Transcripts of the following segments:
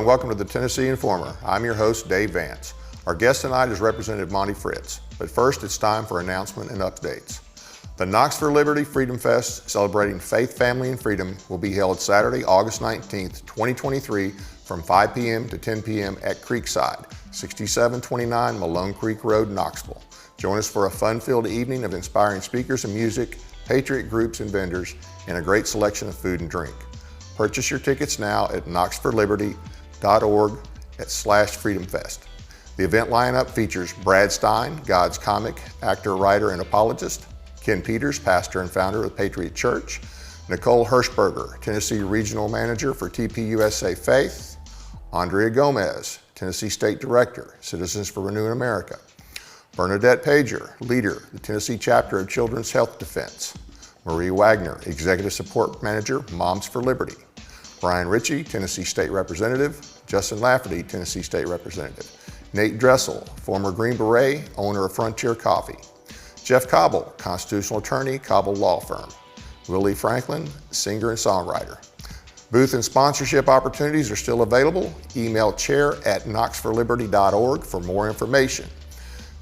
welcome to the Tennessee Informer. I'm your host, Dave Vance. Our guest tonight is Representative Monty Fritts, but first it's time for announcement and updates. The Knox for Liberty Freedom Fest, celebrating faith, family, and freedom, will be held Saturday, August 19th, 2023, from 5 p.m. to 10 p.m. at Creekside, 6729 Malone Creek Road, Knoxville. Join us for a fun-filled evening of inspiring speakers and music, patriot groups and vendors, and a great selection of food and drink. Purchase your tickets now at knoxforliberty.org/freedomfest. The event lineup features Brad Stein, God's comic, actor, writer, and apologist; Ken Peters, pastor and founder of Patriot Church; Nicole Hirschberger, Tennessee Regional Manager for TPUSA Faith; Andrea Gomez, Tennessee State Director, Citizens for Renewing America; Bernadette Pager, leader, the Tennessee Chapter of Children's Health Defense; Marie Wagner, Executive Support Manager, Moms for Liberty; Brian Ritchie, Tennessee State Representative; Justin Lafferty, Tennessee State Representative; Nate Dressel, former Green Beret, owner of Frontier Coffee; Jeff Cobble, constitutional attorney, Cobble Law Firm; Willie Franklin, singer and songwriter. Booth and sponsorship opportunities are still available. Email chair@knoxforliberty.org for more information.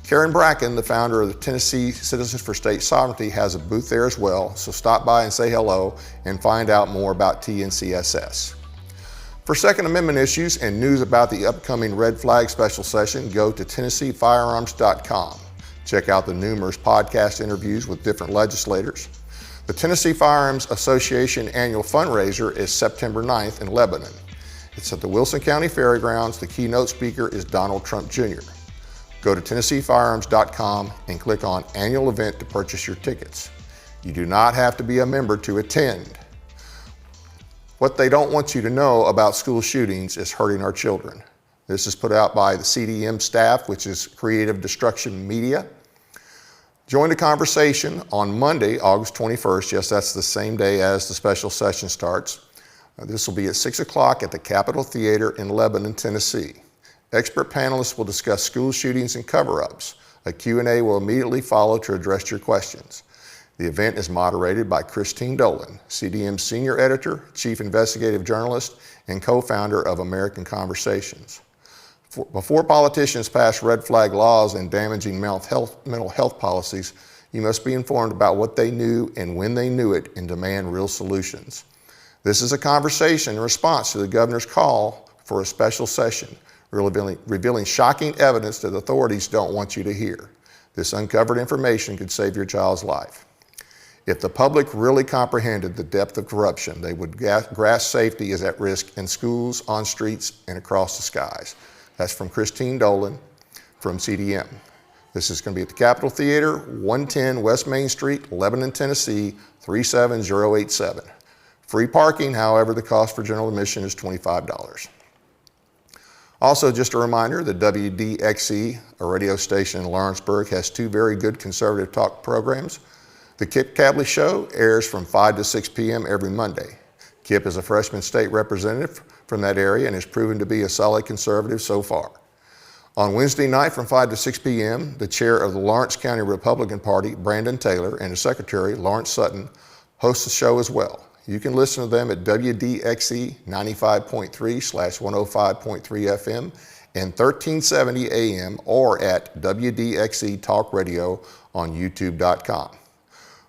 Karen Bracken, the founder of the Tennessee Citizens for State Sovereignty, has a booth there as well, so stop by and say hello and find out more about TNCSS. For Second Amendment issues and news about the upcoming Red Flag Special Session, go to TennesseeFirearms.com. Check out the numerous podcast interviews with different legislators. The Tennessee Firearms Association annual fundraiser is September 9th in Lebanon. It's at the Wilson County Fairgrounds. The keynote speaker is Donald Trump Jr. Go to TennesseeFirearms.com and click on Annual Event to purchase your tickets. You do not have to be a member to attend. What they don't want you to know about school shootings is hurting our children. This is put out by the CDM staff, which is Creative Destruction Media. Join the conversation on Monday, August 21st. Yes, that's the same day as the special session starts. This will be at 6 o'clock at the Capitol Theater in Lebanon, Tennessee. Expert panelists will discuss school shootings and cover-ups. A Q&A will immediately follow to address your questions. The event is moderated by Christine Dolan, CDM's senior editor, chief investigative journalist, and co-founder of American Conversations. Before politicians pass red flag laws and damaging mental health policies, you must be informed about what they knew and when they knew it and demand real solutions. This is a conversation in response to the governor's call for a special session, revealing shocking evidence that authorities don't want you to hear. This uncovered information could save your child's life. If the public really comprehended the depth of corruption, they would grasp safety is at risk in schools, on streets, and across the skies. That's from Christine Dolan from CDM. This is going to be at the Capitol Theater, 110 West Main Street, Lebanon, Tennessee, 37087. Free parking, however, the cost for general admission is $25. Also, just a reminder that WDXE, a radio station in Lawrenceburg, has two very good conservative talk programs. The Kip Cabley Show airs from 5 to 6 p.m. every Monday. Kip is a freshman state representative from that area and has proven to be a solid conservative so far. On Wednesday night from 5 to 6 p.m., the chair of the Lawrence County Republican Party, Brandon Taylor, and his secretary, Lawrence Sutton, host the show as well. You can listen to them at WDXE 95.3/105.3 FM and 1370 AM or at WDXE Talk Radio on YouTube.com.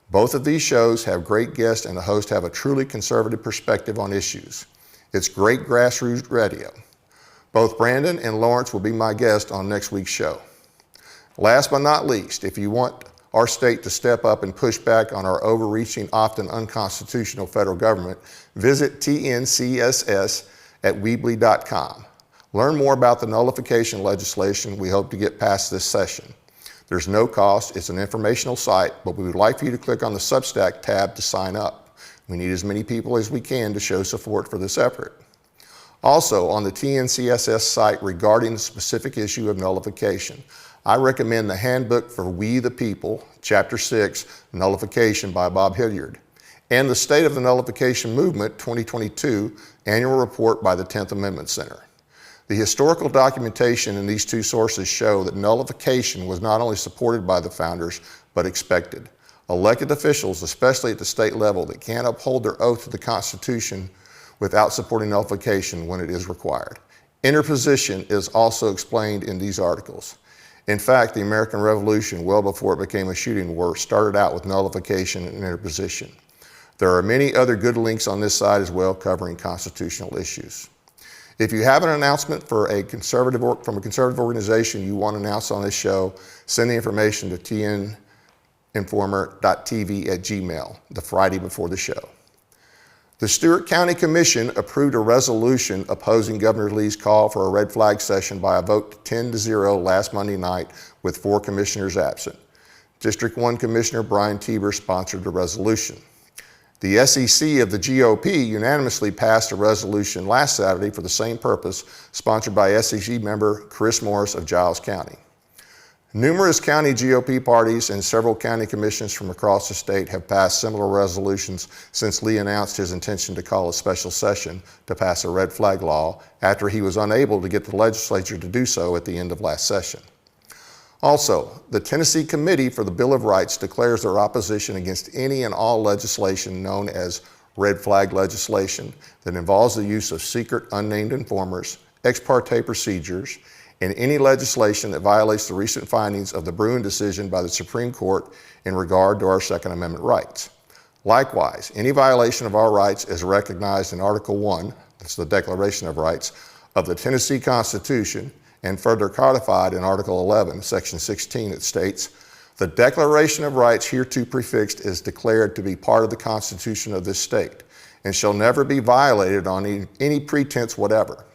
Both of these shows have great guests and the hosts have a truly conservative perspective on issues. It's great grassroots radio. Both Brandon and Lawrence will be my guests on next week's show. Last but not least, if you want our state to step up and push back on our overreaching, often unconstitutional federal government, visit TNCSS at Weebly.com. Learn more about the nullification legislation we hope to get passed this session. There's no cost, it's an informational site, but we would like for you to click on the Substack tab to sign up. We need as many people as we can to show support for this effort. Also, on the TNCSS site regarding the specific issue of nullification, I recommend the Handbook for We the People, Chapter 6, Nullification by Bob Hilliard, and the State of the Nullification Movement 2022 Annual Report by the 10th Amendment Center. The historical documentation in these two sources show that nullification was not only supported by the founders, but expected. Elected officials, especially at the state level, that can't uphold their oath to the Constitution without supporting nullification when it is required. Interposition is also explained in these articles. In fact, the American Revolution, well before it became a shooting war, started out with nullification and interposition. There are many other good links on this site as well covering constitutional issues. If you have an announcement from a conservative organization you want to announce on this show, send the information to tninformer.tv@gmail, the Friday before the show. The Stewart County Commission approved a resolution opposing Governor Lee's call for a red flag session by a vote 10-0 last Monday night with 4 commissioners absent. District 1 Commissioner Brian Tieber sponsored the resolution. The SEC of the GOP unanimously passed a resolution last Saturday for the same purpose, sponsored by SEC member Chris Morris of Giles County. Numerous county GOP parties and several county commissions from across the state have passed similar resolutions since Lee announced his intention to call a special session to pass a red flag law after he was unable to get the legislature to do so at the end of last session. Also, the Tennessee Committee for the Bill of Rights declares their opposition against any and all legislation known as red flag legislation that involves the use of secret unnamed informers, ex parte procedures, and any legislation that violates the recent findings of the Bruin decision by the Supreme Court in regard to our Second Amendment rights. Likewise, any violation of our rights is recognized in Article 1, that's the Declaration of Rights, of the Tennessee Constitution, and further codified in Article 11, Section 16, that states, "The Declaration of Rights hereto prefixed is declared to be part of the Constitution of this state, and shall never be violated on any pretense whatever.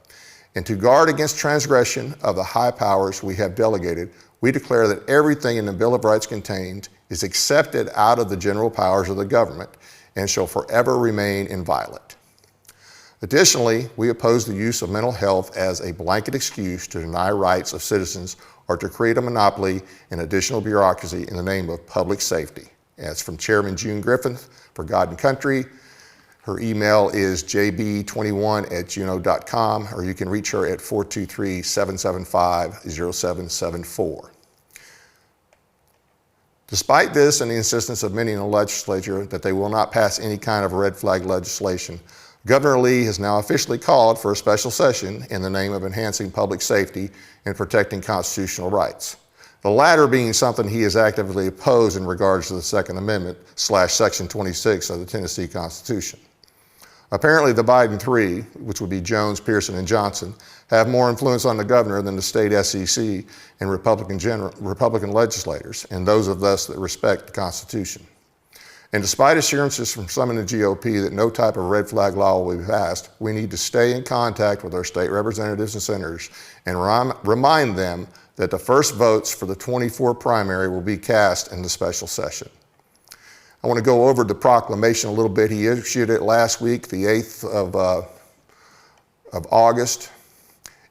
And to guard against transgression of the high powers we have delegated, we declare that everything in the Bill of Rights contained is accepted out of the general powers of the government and shall forever remain inviolate." Additionally, we oppose the use of mental health as a blanket excuse to deny rights of citizens or to create a monopoly and additional bureaucracy in the name of public safety. That's from Chairman June Griffin for God and Country. Her email is jb21@juno.com, or you can reach her at 423-775-0774. Despite this and the insistence of many in the legislature that they will not pass any kind of red flag legislation, Governor Lee has now officially called for a special session in the name of enhancing public safety and protecting constitutional rights. The latter being something he has actively opposed in regards to the Second Amendment / Section 26 of the Tennessee Constitution. Apparently the Biden three, which would be Jones, Pearson, and Johnson, have more influence on the governor than the state SEC and Republican legislators, and those of us that respect the Constitution. And despite assurances from some in the GOP that no type of red flag law will be passed, we need to stay in contact with our state representatives and senators and remind them that the first votes for the 24 primary will be cast in the special session. I want to go over the proclamation a little bit. He issued it last week, the 8th of August.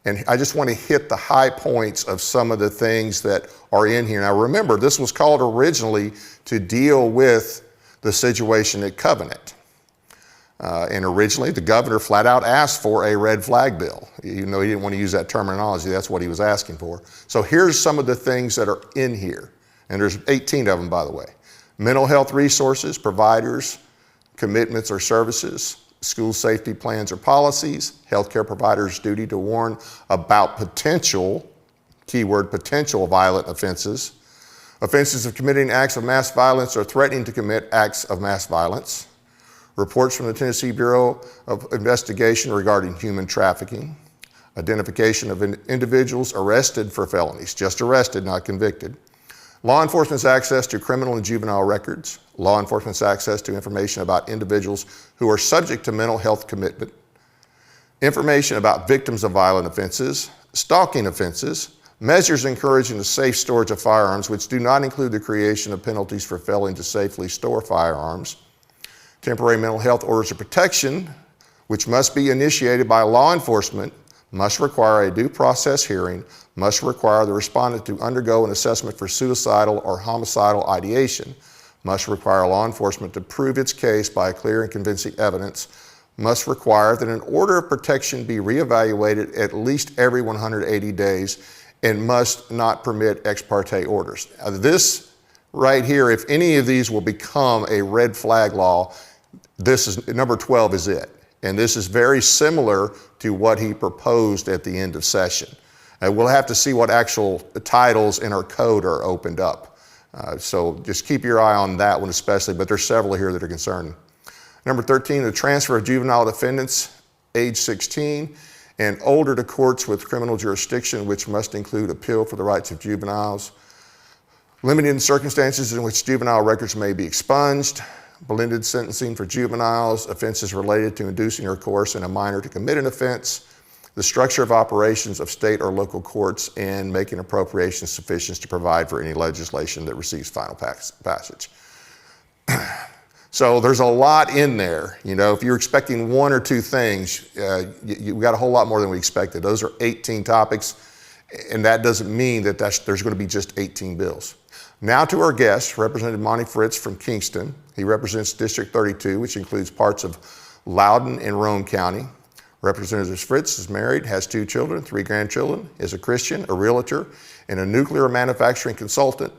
And I just want to hit the high points of some of the things that are in here. Now remember, this was called originally to deal with the situation at Covenant. And originally the governor flat out asked for a red flag bill. You know, he didn't want to use that terminology. That's what he was asking for. So here's some of the things that are in here. And there's 18 of them, by the way. Mental health resources, providers, commitments or services, school safety plans or policies, healthcare providers' duty to warn about potential, keyword potential violent offenses, offenses of committing acts of mass violence or threatening to commit acts of mass violence, reports from the Tennessee Bureau of Investigation regarding human trafficking, identification of individuals arrested for felonies, just arrested, not convicted, law enforcement's access to criminal and juvenile records, law enforcement's access to information about individuals who are subject to mental health commitment, information about victims of violent offenses, stalking offenses, measures encouraging the safe storage of firearms, which do not include the creation of penalties for failing to safely store firearms, temporary mental health orders of protection, which must be initiated by law enforcement, must require a due process hearing, must require the respondent to undergo an assessment for suicidal or homicidal ideation, must require law enforcement to prove its case by clear and convincing evidence, must require that an order of protection be reevaluated at least every 180 days, and must not permit ex parte orders. Now, this right here, if any of these will become a red flag law, this is number 12 is it. And this is very similar to what he proposed at the end of session. We'll have to see what actual titles in our code are opened up. So just keep your eye on that one especially, but there's several here that are concerning. Number 13, the transfer of juvenile defendants age 16 and older to courts with criminal jurisdiction, which must include appeal for the rights of juveniles. Limited circumstances in which juvenile records may be expunged. Blended sentencing for juveniles, offenses related to inducing or coercing a minor to commit an offense. The structure of operations of state or local courts, and making appropriations sufficient to provide for any legislation that receives final passage. So there's a lot in there. You know, if you're expecting one or two things, you got a whole lot more than we expected. Those are 18 topics, and that doesn't mean that there's going to be just 18 bills. Now to our guest, Representative Monty Fritts from Kingston. He represents District 32, which includes parts of Loudoun and Roane County. Representative Fritts is married, has 2 children, 3 grandchildren, is a Christian, a realtor, and a nuclear manufacturing consultant.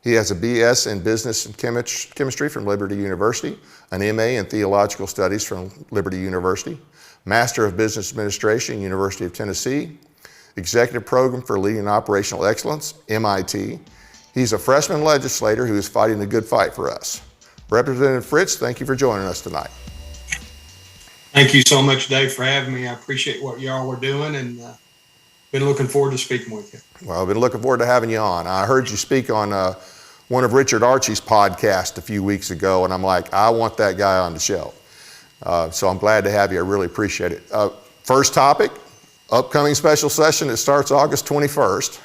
He has a BS in Business and Chemistry from Liberty University, an MA in Theological Studies from Liberty University, Master of Business Administration, University of Tennessee, Executive Program for Leading Operational Excellence, MIT. He's a freshman legislator who is fighting the good fight for us. Representative Fritts, thank you for joining us tonight. Thank you so much, Dave, for having me. I appreciate what y'all were doing, and been looking forward to speaking with you. Well, I've been looking forward to having you on. I heard you speak on one of Richard Archie's podcasts a few weeks ago, and I'm like, I want that guy on the show. So I'm glad to have you. I really appreciate it. First topic, upcoming special session that starts August 21st.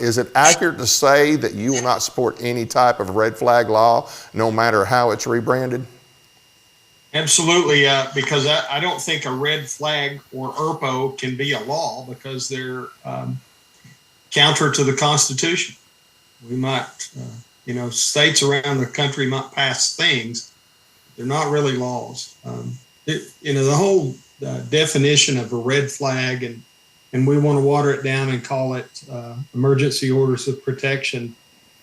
Is it accurate to say that you will not support any type of red flag law, no matter how it's rebranded? Absolutely, because I don't think a red flag or ERPO can be a law because they're counter to the Constitution. We might, states around the country might pass things. They're not really laws. The whole definition of a red flag, and we want to water it down and call it emergency orders of protection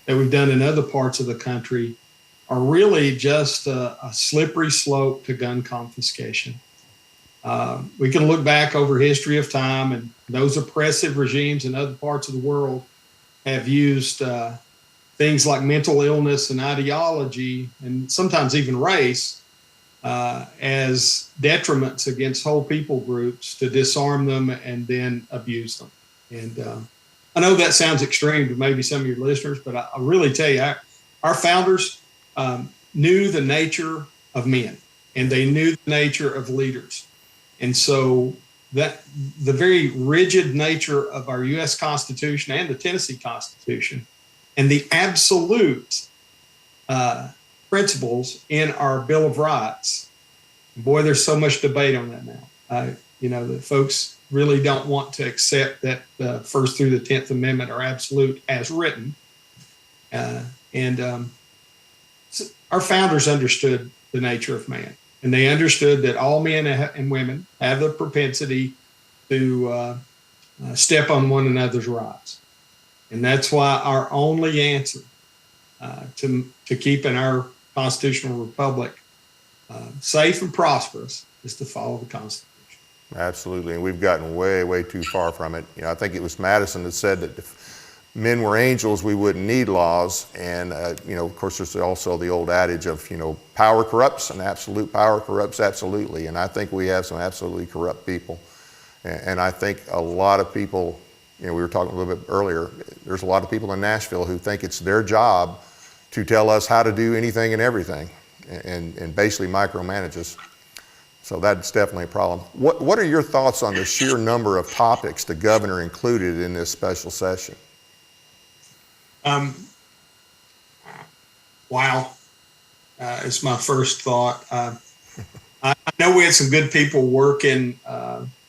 that we've done in other parts of the country, are really just a slippery slope to gun confiscation. We can look back over history of time, and those oppressive regimes in other parts of the world have used things like mental illness and ideology, and sometimes even race, as detriments against whole people groups to disarm them and then abuse them. And I know that sounds extreme to maybe some of your listeners, but I really tell you, our founders knew the nature of men, and they knew the nature of leaders. And so that the very rigid nature of our U.S. Constitution and the Tennessee Constitution and the absolute principles in our Bill of Rights, boy, there's so much debate on that now. The folks really don't want to accept that the First through the 10th Amendment are absolute as written. Our founders understood the nature of man, and they understood that all men and women have the propensity to step on one another's rights. And that's why our only answer to keeping our constitutional republic safe and prosperous is to follow the Constitution. Absolutely, and we've gotten way, way too far from it. I think it was Madison that said that if men were angels, we wouldn't need laws. And, of course, there's also the old adage of, power corrupts, and absolute power corrupts absolutely. And I think we have some absolutely corrupt people. And I think a lot of people, we were talking a little bit earlier, there's a lot of people in Nashville who think it's their job to tell us how to do anything and everything, and basically micromanage us. So that's definitely a problem. What are your thoughts on the sheer number of topics the governor included in this special session? Wow, is my first thought. I know we had some good people working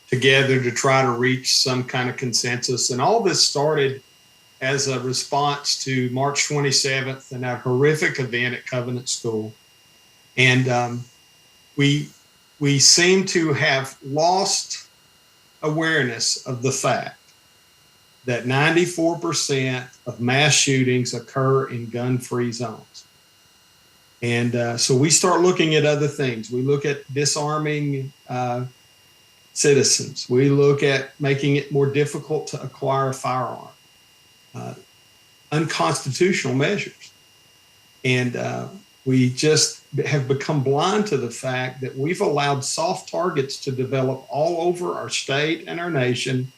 together to try to reach some kind of consensus, and all this started as a response to March 27th and that horrific event at Covenant School. And we seem to have lost awareness of the fact that 94% of mass shootings occur in gun-free zones. And so we start looking at other things. We look at disarming citizens. We look at making it more difficult to acquire a firearm, unconstitutional measures. And we just have become blind to the fact that we've allowed soft targets to develop all over our state and our nation,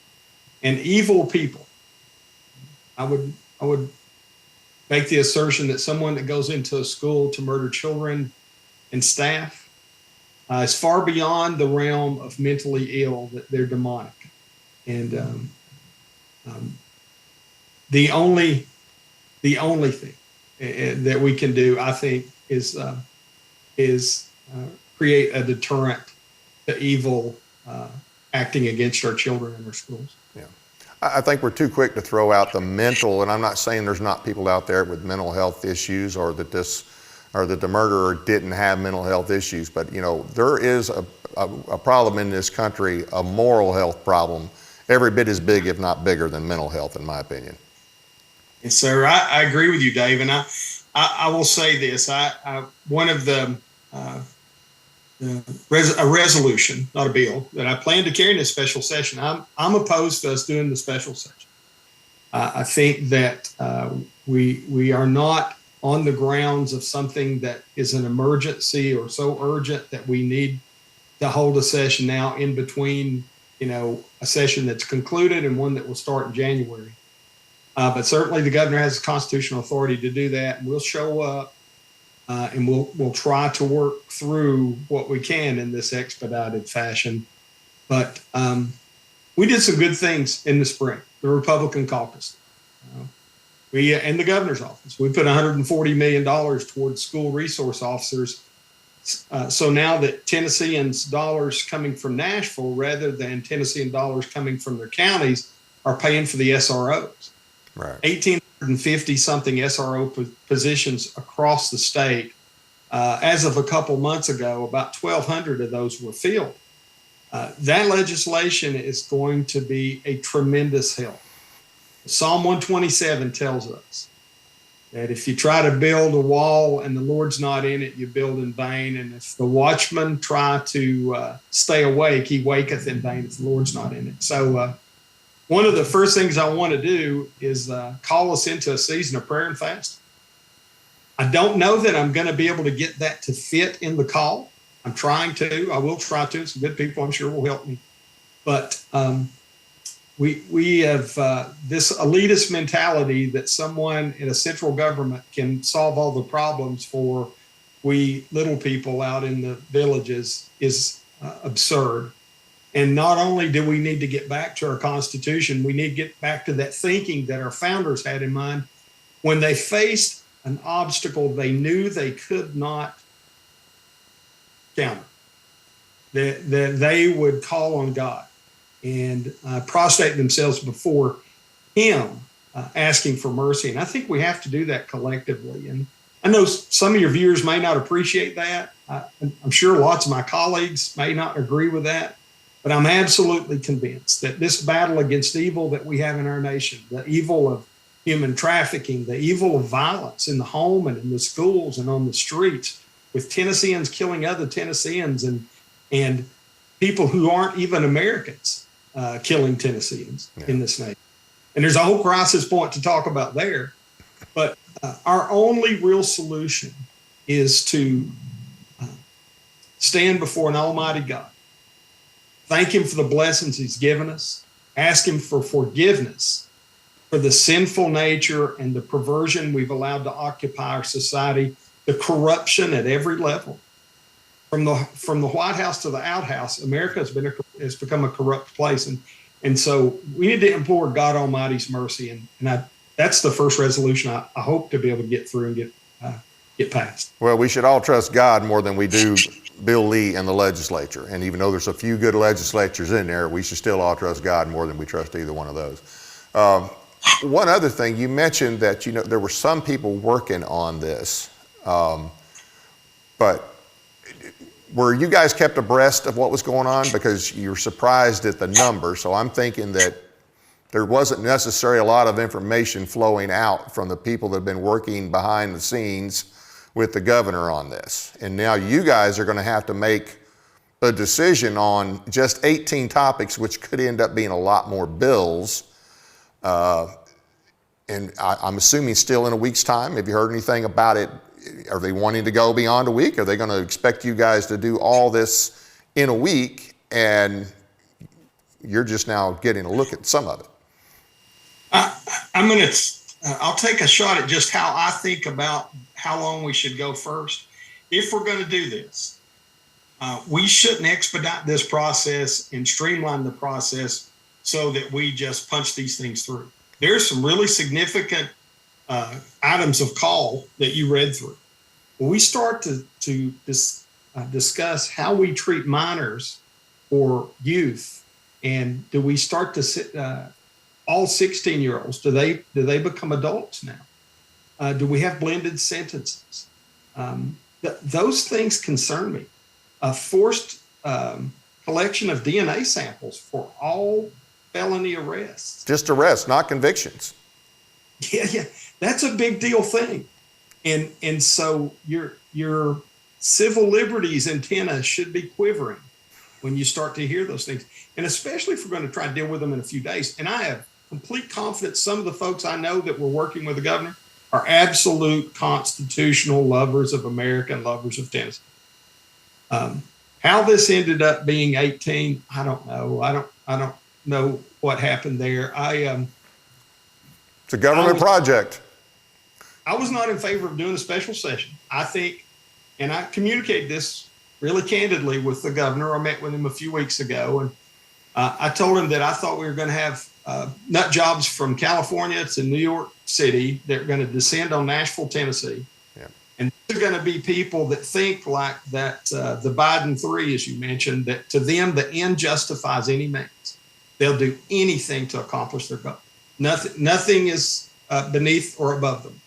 and evil people. I would make the assertion that someone that goes into a school to murder children and staff is far beyond the realm of mentally ill, that they're demonic. And the only thing that we can do, I think, is create a deterrent to evil acting against our children in our schools. Yeah. I think we're too quick to throw out the mental, and I'm not saying there's not people out there with mental health issues, or that the murderer didn't have mental health issues, but there is a problem in this country, a moral health problem, every bit as big, if not bigger, than mental health, in my opinion. Yes, sir. I agree with you, Dave, and I will say this: one of a resolution, not a bill, that I plan to carry in this special session. I'm opposed to us doing the special session. I think that we are not on the grounds of something that is an emergency or so urgent that we need to hold a session now in between, a session that's concluded and one that will start in January. But certainly the governor has the constitutional authority to do that, and we'll show up and we'll try to work through what we can in this expedited fashion. But we did some good things in the spring. The Republican caucus, we in the governor's office, we put $140 million towards school resource officers. So now that Tennesseans' dollars coming from Nashville rather than Tennessean dollars coming from their counties are paying for the SROs. Right. 1,850 something SRO positions across the state. As of a couple months ago, about 1,200 of those were filled. That legislation is going to be a tremendous help. Psalm 127 tells us that if you try to build a wall and the Lord's not in it, you build in vain. And if the watchman try to stay awake, he waketh in vain if the Lord's not in it. So one of the first things I want to do is call us into a season of prayer and fasting. I don't know that I'm going to be able to get that to fit in the call. I'm trying to. I will try to. Some good people, I'm sure, will help me. But we have this elitist mentality that someone in a central government can solve all the problems for we little people out in the villages is absurd. And not only do we need to get back to our Constitution, we need to get back to that thinking that our founders had in mind when they faced an obstacle they knew they could not counter, that they would call on God and prostrate themselves before Him, asking for mercy. And I think we have to do that collectively. And I know some of your viewers may not appreciate that. I'm sure lots of my colleagues may not agree with that. But I'm absolutely convinced that this battle against evil that we have in our nation, the evil of human trafficking, the evil of violence in the home and in the schools and on the streets, with Tennesseans killing other Tennesseans and people who aren't even Americans killing Tennesseans in this nation. And there's a whole crisis point to talk about there. But our only real solution is to stand before an almighty God, thank Him for the blessings He's given us, ask Him for forgiveness for the sinful nature and the perversion we've allowed to occupy our society, the corruption at every level. From the White House to the outhouse, America has become a corrupt place. And so we need to implore God Almighty's mercy. And that's the first resolution I hope to be able to get through and get passed. Well, we should all trust God more than we do Bill Lee and the legislature. And even though there's a few good legislatures in there, we should still all trust God more than we trust either one of those. One other thing, you mentioned that there were some people working on this, but were you guys kept abreast of what was going on? Because you're surprised at the number. So I'm thinking that there wasn't necessarily a lot of information flowing out from the people that have been working behind the scenes with the governor on this. And now you guys are going to have to make a decision on just 18 topics, which could end up being a lot more bills. And I'm assuming still in a week's time. Have you heard anything about it? Are they wanting to go beyond a week? Are they going to expect you guys to do all this in a week, and you're just now getting a look at some of it? I'll take a shot at just how I think about how long we should go first. If we're going to do this, we shouldn't expedite this process and streamline the process so that we just punch these things through. There's some really significant items of call that you read through. When we start to discuss how we treat minors or youth, and do we start to all 16-year-olds, do they become adults now? Do we have blended sentences? Those things concern me. A forced collection of DNA samples for all felony arrests. Just arrests, not convictions. Yeah, that's a big deal thing. And so your civil liberties antenna should be quivering when you start to hear those things. And especially if we're going to try to deal with them in a few days. And I have complete confidence some of the folks I know that were working with the governor are absolute constitutional lovers of America and lovers of Tennessee. How this ended up being 18, I don't know. I don't know what happened there. It's a government project. I was not in favor of doing a special session. I think, and I communicated this really candidly with the governor. I met with him a few weeks ago, and I told him that I thought we were going to have nut jobs from California to New York City that are going to descend on Nashville, Tennessee. Yeah. And they're going to be people that think like that the Biden three, as you mentioned, that to them the end justifies any means. They'll do anything to accomplish their goal. Nothing is beneath or above them.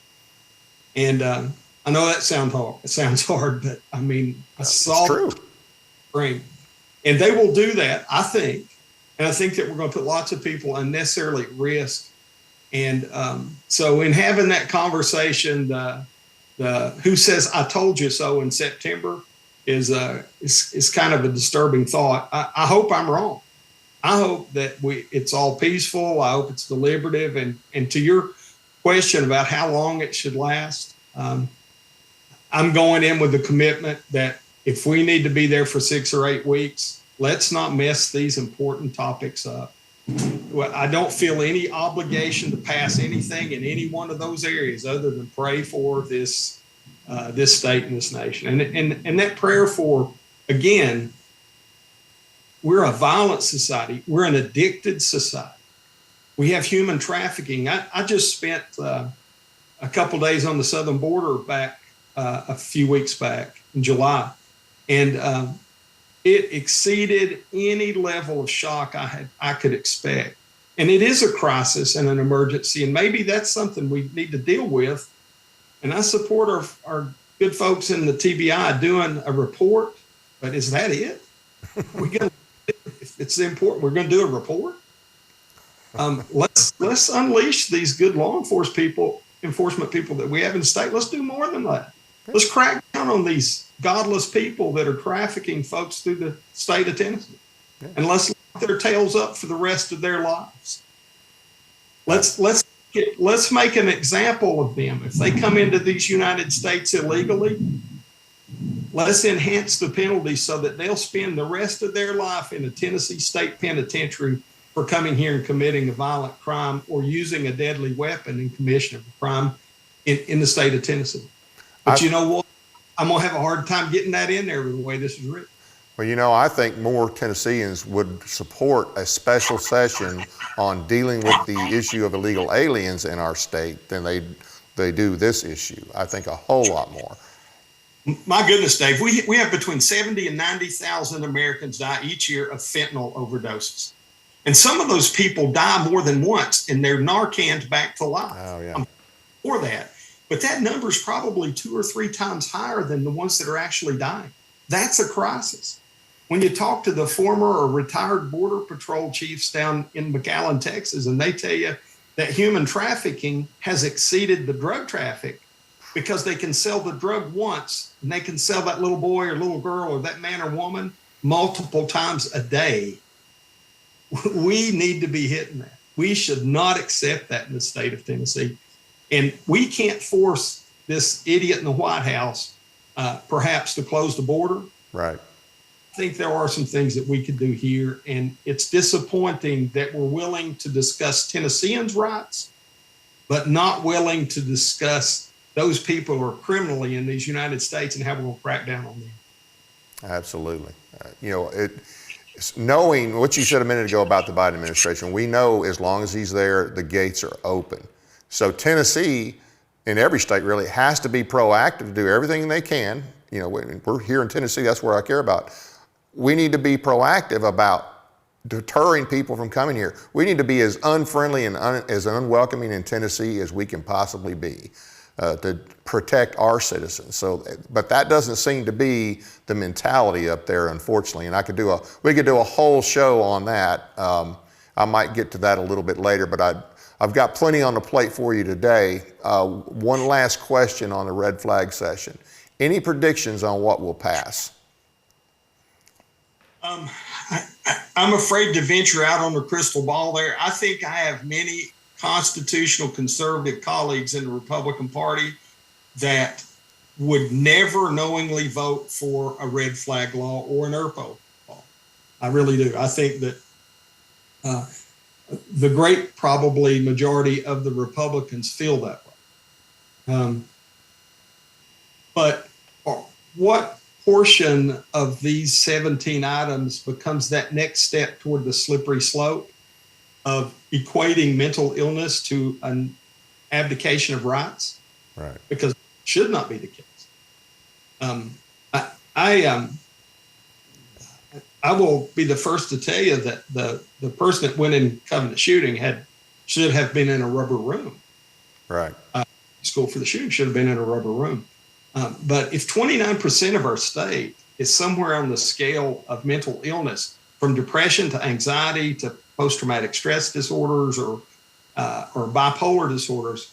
And I know that sounds hard, but I mean, I saw true. And they will do that, I think. And I think that we're going to put lots of people unnecessarily at risk. And so in having that conversation, the who says I told you so in September is kind of a disturbing thought. I hope I'm wrong. I hope that it's all peaceful. I hope it's deliberative. And to your question about how long it should last, I'm going in with the commitment that if we need to be there for 6 or 8 weeks, let's not mess these important topics up. Well, I don't feel any obligation to pass anything in any one of those areas other than pray for this state and this nation. And that prayer for, again, we're a violent society. We're an addicted society. We have human trafficking. I just spent a couple days on the southern border back a few weeks back in July, and it exceeded any level of shock I could expect. And it is a crisis and an emergency, and maybe that's something we need to deal with. And I support our good folks in the TBI doing a report, but is that it? If it's important, we're going to do a report. Let's unleash these good law enforcement people that we have in the state. Let's do more than that. Let's crack down on these godless people that are trafficking folks through the state of Tennessee, and let's lock their tails up for the rest of their lives. Let's make an example of them. If they come into these United States illegally, let's enhance the penalty so that they'll spend the rest of their life in a Tennessee state penitentiary for coming here and committing a violent crime or using a deadly weapon in commission of a crime in the state of Tennessee. But you know what? I'm going to have a hard time getting that in there with the way this is written. Well, I think more Tennesseans would support a special session on dealing with the issue of illegal aliens in our state than they do this issue. I think a whole lot more. My goodness, Dave, we have between 70 and 90,000 Americans die each year of fentanyl overdoses. And some of those people die more than once and they're Narcaned back to life. Oh, yeah. I'm for that. But that number is probably 2 or 3 times higher than the ones that are actually dying. That's a crisis. When you talk to the former or retired Border Patrol chiefs down in McAllen, Texas, and they tell you that human trafficking has exceeded the drug traffic, because they can sell the drug once and they can sell that little boy or little girl or that man or woman multiple times a day. We need to be hitting that. We should not accept that in the state of Tennessee. And we can't force this idiot in the White House perhaps to close the border. Right. I think there are some things that we could do here. And it's disappointing that we're willing to discuss Tennesseans' rights, but not willing to discuss those people who are criminally in these United States and how we're going to crack down on them. Absolutely. Knowing what you said a minute ago about the Biden administration, we know as long as he's there, the gates are open. So Tennessee, in every state really, has to be proactive to do everything they can. We're here in Tennessee, that's where I care about. We need to be proactive about deterring people from coming here. We need to be as unfriendly and as unwelcoming in Tennessee as we can possibly be to protect our citizens. But that doesn't seem to be the mentality up there, unfortunately. And we could do a whole show on that. I might get to that a little bit later, but I've got plenty on the plate for you today. One last question on the red flag session. Any predictions on what will pass? I'm afraid to venture out on the crystal ball there. I think I have many constitutional conservative colleagues in the Republican Party that would never knowingly vote for a red flag law or an ERPO law. I really do. I think that the great probably majority of the Republicans feel that way. But what portion of these 17 items becomes that next step toward the slippery slope of equating mental illness to an abdication of rights? Right. Because it should not be the case. I will be the first to tell you that the person that went in Covenant shooting should have been in a rubber room. Right. School for the shooting should have been in a rubber room. But if 29% of our state is somewhere on the scale of mental illness, from depression to anxiety to post-traumatic stress disorders or bipolar disorders,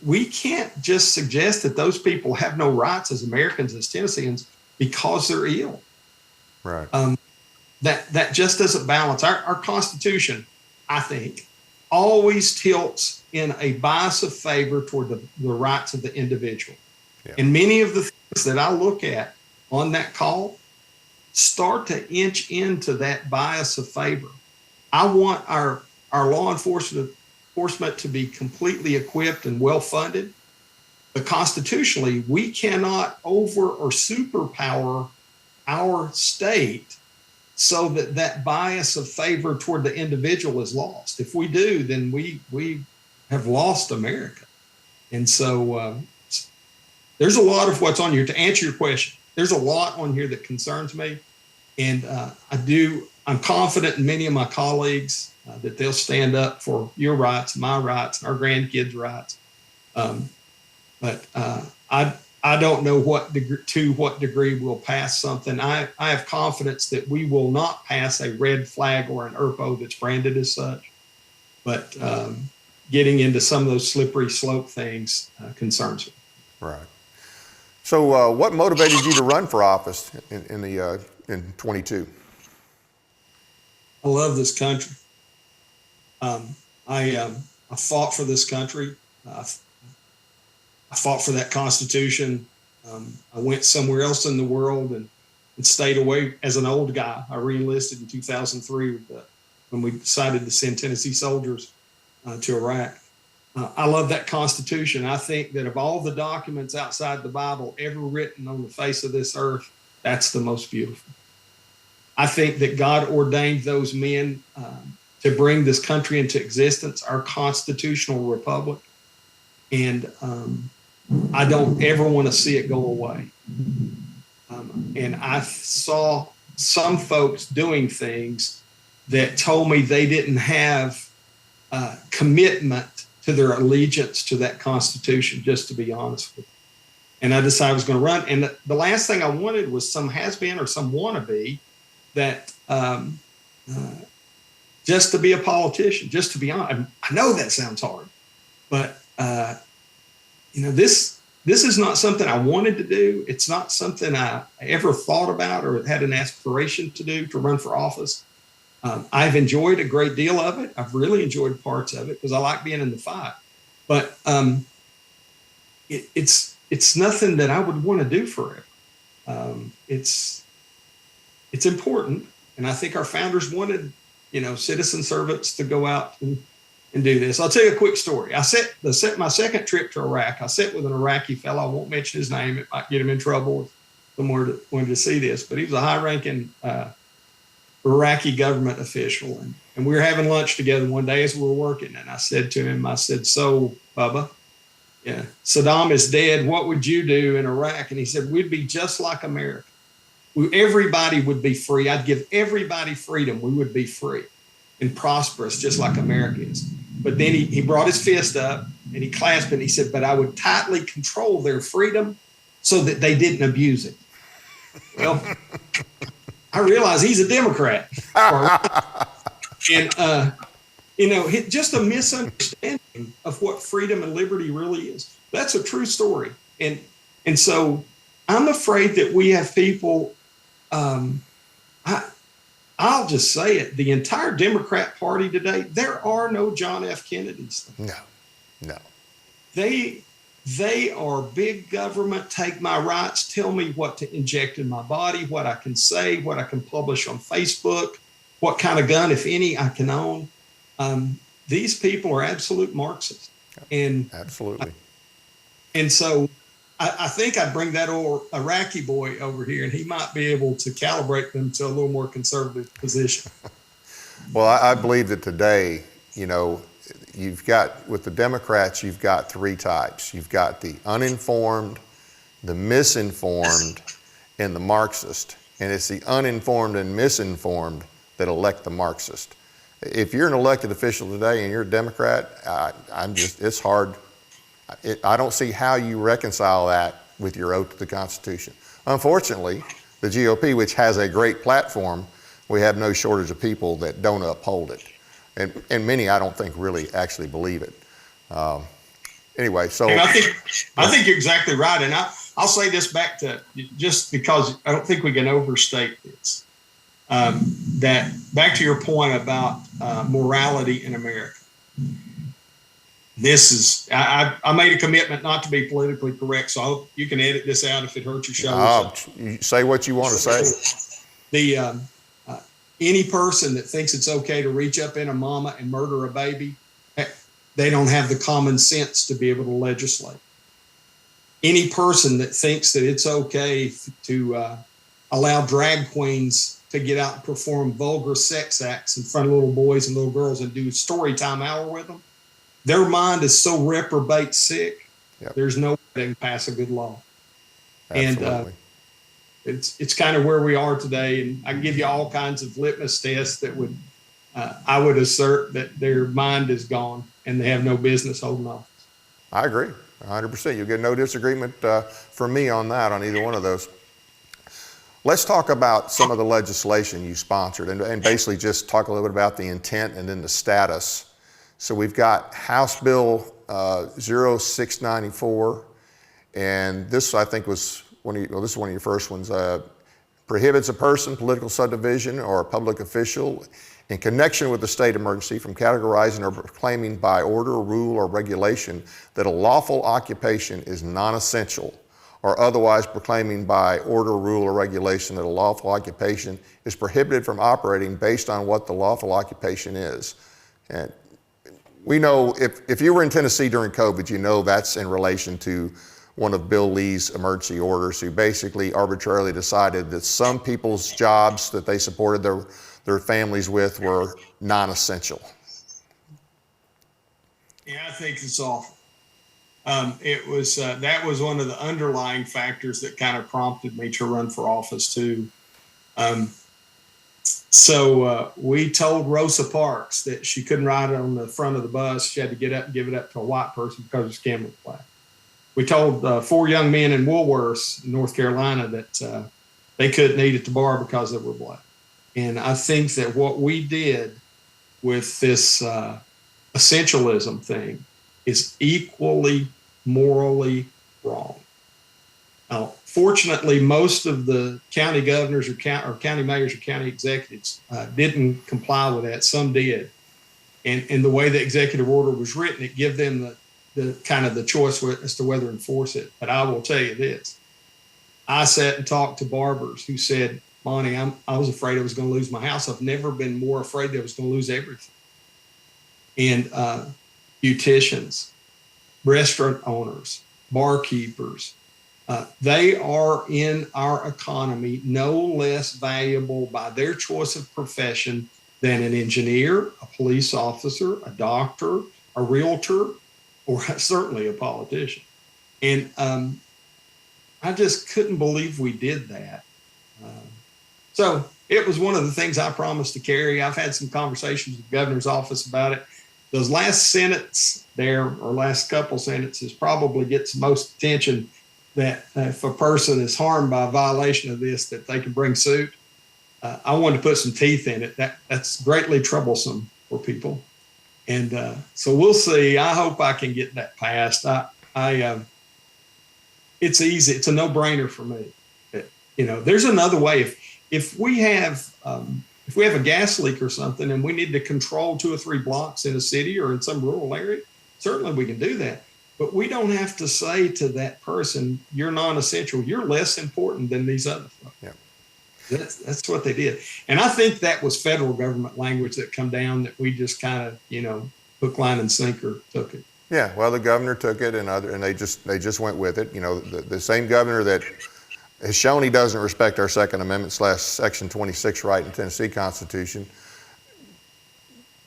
we can't just suggest that those people have no rights as Americans, as Tennesseans, because they're ill. Right. That just doesn't balance. Our Constitution, I think, always tilts in a bias of favor toward the rights of the individual. Yeah. And many of the things that I look at on that call start to inch into that bias of favor. I want our law enforcement to be completely equipped and well-funded, but constitutionally, we cannot over or superpower our state so that bias of favor toward the individual is lost. If we do, then we have lost America. And so there's a lot of what's on here. To answer your question, there's a lot on here that concerns me. And I'm confident in many of my colleagues that they'll stand up for your rights, my rights, our grandkids' rights. But I don't know to what degree we'll pass something. I have confidence that we will not pass a red flag or an ERPO that's branded as such. But getting into some of those slippery slope things concerns me. Right. So what motivated you to run for office in 22? I love this country. I fought for this country. I fought for that Constitution. I went somewhere else in the world and stayed away as an old guy. I re-enlisted in 2003 when we decided to send Tennessee soldiers to Iraq. I love that Constitution. I think that of all the documents outside the Bible ever written on the face of this earth, that's the most beautiful. I think that God ordained those men to bring this country into existence, our constitutional republic. And I don't ever want to see it go away. And I saw some folks doing things that told me they didn't have commitment to their allegiance to that Constitution, just to be honest with you. And I decided I was going to run. And the last thing I wanted was some has-been or some wannabe that just to be a politician, just to be honest. I know that sounds hard, but this this is not something I wanted to do. It's not something I ever thought about or had an aspiration to do, to run for office. I've enjoyed a great deal of it. I've really enjoyed parts of it because I like being in the fight. But it's nothing that I would want to do forever. It's important, and I think our founders wanted, citizen servants to go out and do this. I'll tell you a quick story. I set my second trip to Iraq. I sat with an Iraqi fellow. I won't mention his name. It might get him in trouble if someone wanted to see this, but he was a high-ranking Iraqi government official. And we were having lunch together one day as we were working. And I said to him, so, Bubba, yeah, Saddam is dead. What would you do in Iraq? And he said, we'd be just like America. Everybody would be free. I'd give everybody freedom. We would be free and prosperous, just like America is. But then he brought his fist up and he clasped it and he said, but I would tightly control their freedom so that they didn't abuse it. Well, I realize he's a Democrat. And, just a misunderstanding of what freedom and liberty really is. That's a true story. And so I'm afraid that we have people, I'll just say it, the entire Democrat Party today, there are no John F. Kennedys. No. They are big government, take my rights, tell me what to inject in my body, what I can say, what I can publish on Facebook, what kind of gun, if any, I can own. These people are absolute Marxists. And absolutely. And so I think I'd bring that old Iraqi boy over here, and he might be able to calibrate them to a little more conservative position. Well, I believe that today, with the Democrats, you've got three types. You've got the uninformed, the misinformed, and the Marxist. And it's the uninformed and misinformed that elect the Marxist. If you're an elected official today and you're a Democrat, it's hard. I don't see how you reconcile that with your oath to the Constitution. Unfortunately, the GOP, which has a great platform, we have no shortage of people that don't uphold it. And many, I don't think, really actually believe it. Anyway, so. And I think you're exactly right. And I'll say this back to, just because I don't think we can overstate this, that back to your point about morality in America. This is, I made a commitment not to be politically correct, so I hope you can edit this out if it hurts your show. You say what you want to say. Any person that thinks it's okay to reach up in a mama and murder a baby, they don't have the common sense to be able to legislate. Any person that thinks that it's okay to allow drag queens to get out and perform vulgar sex acts in front of little boys and little girls and do story time hour with them, their mind is so reprobate sick, there's no way they can pass a good law. Absolutely. And it's kind of where we are today. And I can give you all kinds of litmus tests that would, I would assert that their mind is gone and they have no business holding office. I agree, 100%. You'll get no disagreement from me on that, on either one of those. Let's talk about some of the legislation you sponsored and basically just talk a little bit about the intent and then the status. So we've got House Bill 0694, and this I think was this is one of your first ones. Prohibits a person, political subdivision, or a public official in connection with the state emergency from categorizing or proclaiming by order, rule, or regulation that a lawful occupation is non-essential, or otherwise proclaiming by order, rule, or regulation that a lawful occupation is prohibited from operating based on what the lawful occupation is. And we know if you were in Tennessee during COVID, you know that's in relation to one of Bill Lee's emergency orders, who basically arbitrarily decided that some people's jobs that they supported their families with were non-essential. Yeah, I think it's awful. It was that was one of the underlying factors that kind of prompted me to run for office too. So we told Rosa Parks that she couldn't ride on the front of the bus. She had to get up and give it up to a white person because her skin was black. We told 4 young men in Woolworths, North Carolina, that they couldn't eat at the bar because they were black. And I think that what we did with this essentialism thing is equally morally wrong. Now, fortunately, most of the county governors or county mayors or county executives didn't comply with that. Some did. And the way the executive order was written, it gave them the kind of the choice as to whether to enforce it. But I will tell you this. I sat and talked to barbers who said, Monty, I was afraid I was going to lose my house. I've never been more afraid that I was going to lose everything. And beauticians, restaurant owners, barkeepers, they are in our economy no less valuable by their choice of profession than an engineer, a police officer, a doctor, a realtor, or certainly a politician. And I just couldn't believe we did that. So it was one of the things I promised to carry. I've had some conversations with the governor's office about it. Those last sentence there, or last couple sentences, probably gets most attention, that if a person is harmed by a violation of this, that they can bring suit. I wanted to put some teeth in it. That's greatly troublesome for people. And so we'll see. I hope I can get that passed. It's easy. It's a no-brainer for me. There's another way. If we have a gas leak or something and we need to control 2 or 3 blocks in a city or in some rural area, certainly we can do that. But we don't have to say to that person, you're non-essential. You're less important than these other folks. Yeah. That's what they did. And I think that was federal government language that come down that we just kind of, hook, line, and sinker took it. Yeah, well, the governor took it, and they just went with it. The same governor that has shown he doesn't respect our Second Amendment / Section 26 right in the Tennessee Constitution,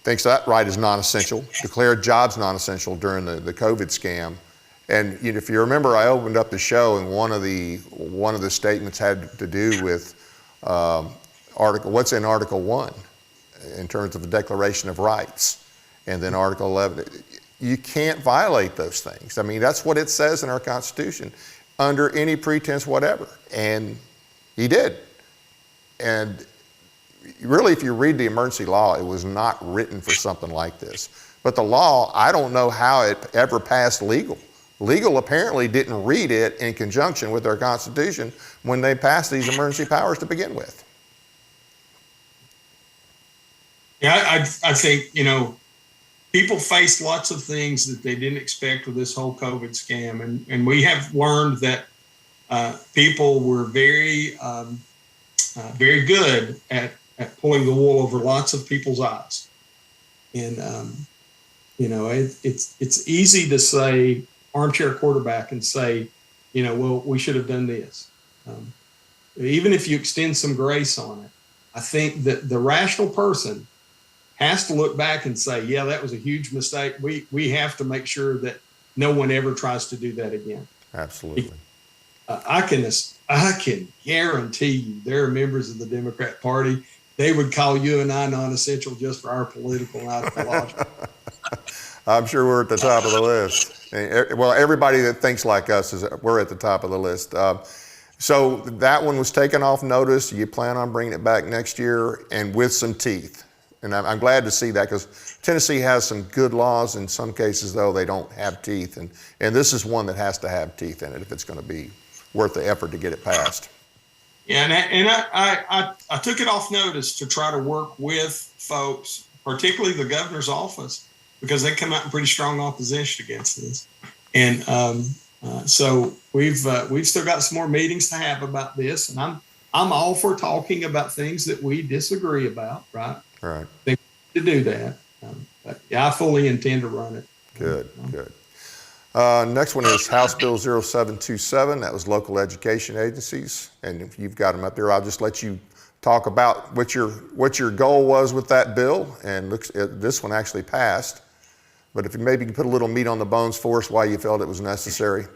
thinks that right is non-essential, declared jobs non-essential during the COVID scam. And if you remember, I opened up the show, and one of the statements had to do with what's in Article 1 in terms of the Declaration of Rights, and then Article 11. You can't violate those things. I mean, that's what it says in our Constitution, under any pretense whatever. And he did. And really, if you read the emergency law, it was not written for something like this. But the law, I don't know how it ever passed legal. Legal apparently didn't read it in conjunction with our Constitution when they passed these emergency powers to begin with. Yeah, I think, people faced lots of things that they didn't expect with this whole COVID scam. And we have learned that people were very, very good at pulling the wool over lots of people's eyes. And, it's easy to say, armchair quarterback, and say, well, we should have done this. Even if you extend some grace on it, I think that the rational person has to look back and say, yeah, that was a huge mistake. We have to make sure that no one ever tries to do that again. Absolutely. I can guarantee you there are members of the Democrat Party, they would call you and I non-essential just for our political and ideological. I'm sure we're at the top of the list. Well, everybody that thinks like us, we're at the top of the list. So that one was taken off notice. You plan on bringing it back next year, and with some teeth. And I'm glad to see that, because Tennessee has some good laws. In some cases, though, they don't have teeth. And this is one that has to have teeth in it if it's going to be worth the effort to get it passed. Yeah, and I took it off notice to try to work with folks, particularly the governor's office, because they come out in pretty strong opposition against this. And so we've still got some more meetings to have about this. And I'm all for talking about things that we disagree about, right? Right. They to do that. But yeah, I fully intend to run it. Good. Next one is House Bill 0727. That was local education agencies. And if you've got them up there, I'll just let you talk about what your goal was with that bill. And this one actually passed. But if you maybe can put a little meat on the bones for us, why you felt it was necessary.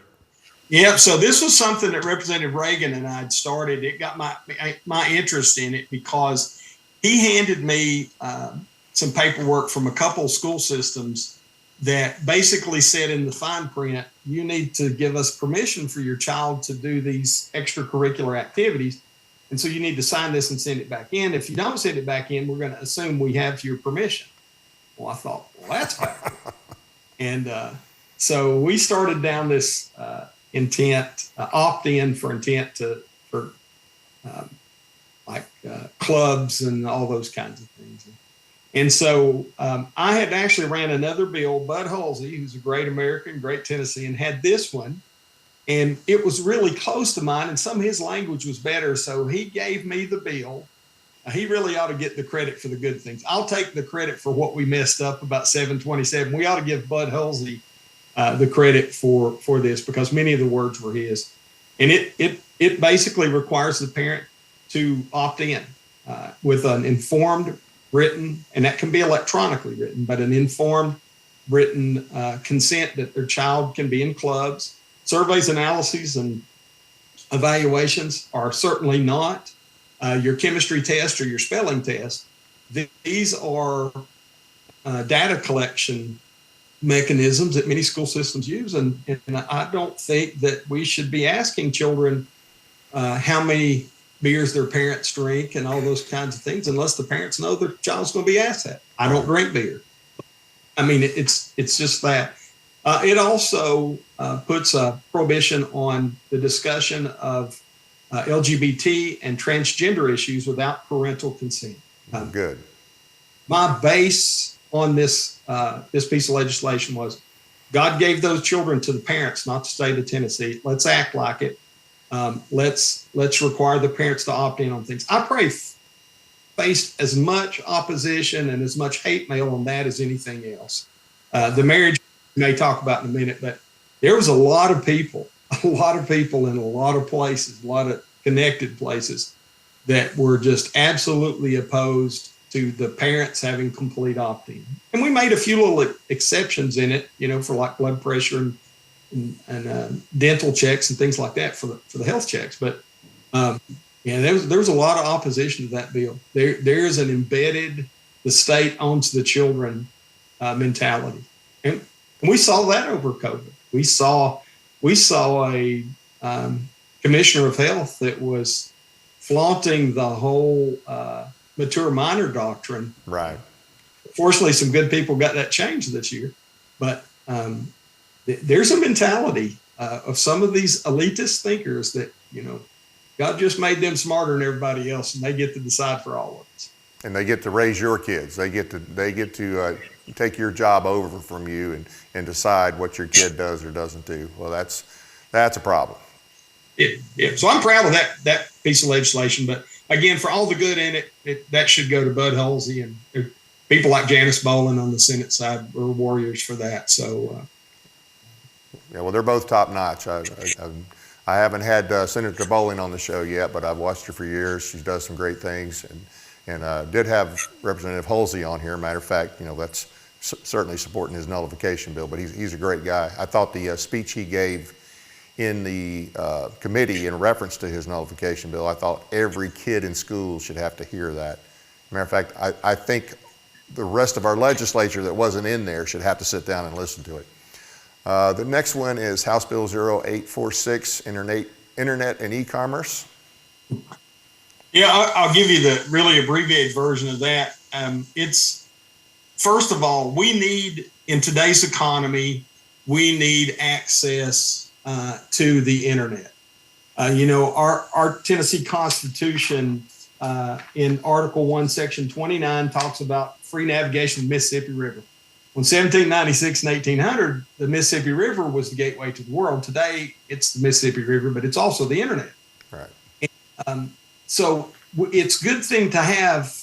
Yeah, so this was something that Representative Reagan and I had started. It got my interest in it because he handed me some paperwork from a couple school systems that basically said in the fine print, you need to give us permission for your child to do these extracurricular activities. And so you need to sign this and send it back in. If you don't send it back in, we're going to assume we have your permission. Well, I thought, well, that's bad. And so we started down this intent, opt-in for intent for clubs and all those kinds of things. And so I had actually ran another bill. Bud Halsey, who's a great American, great Tennessean, had this one. And it was really close to mine, and some of his language was better. So he gave me the bill. He really ought to get the credit for the good things. I'll take the credit for what we messed up about 727. We ought to give Bud Halsey the credit for this, because many of the words were his. And it basically requires the parent to opt in with an informed written, and that can be electronically written, but an informed written consent that their child can be in clubs. Surveys, analyses, and evaluations are certainly not your chemistry test or your spelling test. These are data collection mechanisms that many school systems use, and I don't think that we should be asking children how many beers their parents drink and all those kinds of things unless the parents know their child's going to be asked that. I don't drink beer. I mean, it's just that. It also puts a prohibition on the discussion of LGBT and transgender issues without parental consent. Good. My base on this piece of legislation was God gave those children to the parents, not the state of Tennessee. Let's act like it. Let's require the parents to opt in on things. I pray faced as much opposition and as much hate mail on that as anything else. The marriage we may talk about in a minute, but there was a lot of people in a lot of places, a lot of connected places that were just absolutely opposed to the parents having complete opt-in. And we made a few little exceptions in it, for like blood pressure and dental checks and things like that for the health checks. But there was a lot of opposition to that bill. There is an embedded, the state owns the children mentality. And we saw that over COVID. We saw a commissioner of health that was flaunting the whole mature minor doctrine. Right. Fortunately, some good people got that changed this year. But there's a mentality of some of these elitist thinkers that, God just made them smarter than everybody else, and they get to decide for all of us. And they get to raise your kids. They get to take your job over from you and decide what your kid does or doesn't do. Well, that's a problem. Yeah. So I'm proud of that piece of legislation. But again, for all the good in it, that should go to Bud Halsey, and people like Janice Bolin on the Senate side were warriors for that. So. Yeah, well, they're both top notch. I haven't had Senator Bolin on the show yet, but I've watched her for years. She does some great things, and did have Representative Halsey on here. Matter of fact, that's certainly supporting his nullification bill, but he's a great guy. I thought the speech he gave in the committee in reference to his nullification bill, I thought every kid in school should have to hear that. Matter of fact, I think the rest of our legislature that wasn't in there should have to sit down and listen to it. The next one is House Bill 0846, Internet and E-commerce. Yeah, I'll give you the really abbreviated version of that. It's, first of all, in today's economy, we need access to the internet. Our Tennessee Constitution in Article 1, Section 29 talks about free navigation of the Mississippi River. In 1796 and 1800, the Mississippi River was the gateway to the world. Today, it's the Mississippi River, but it's also the internet. Right. So it's a good thing to have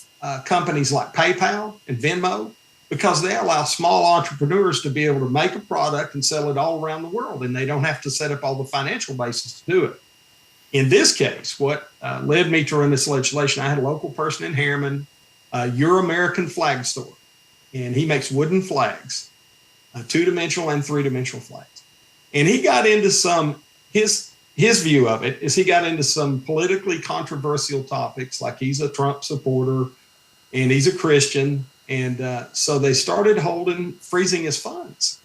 companies like PayPal and Venmo, because they allow small entrepreneurs to be able to make a product and sell it all around the world, and they don't have to set up all the financial basis to do it. In this case, what led me to run this legislation, I had a local person in Harriman, Your American Flag Store, and he makes wooden flags, 2-dimensional and 3-dimensional flags. And he got into his view of it is he got into some politically controversial topics, like he's a Trump supporter and he's a Christian. And so they started freezing his funds.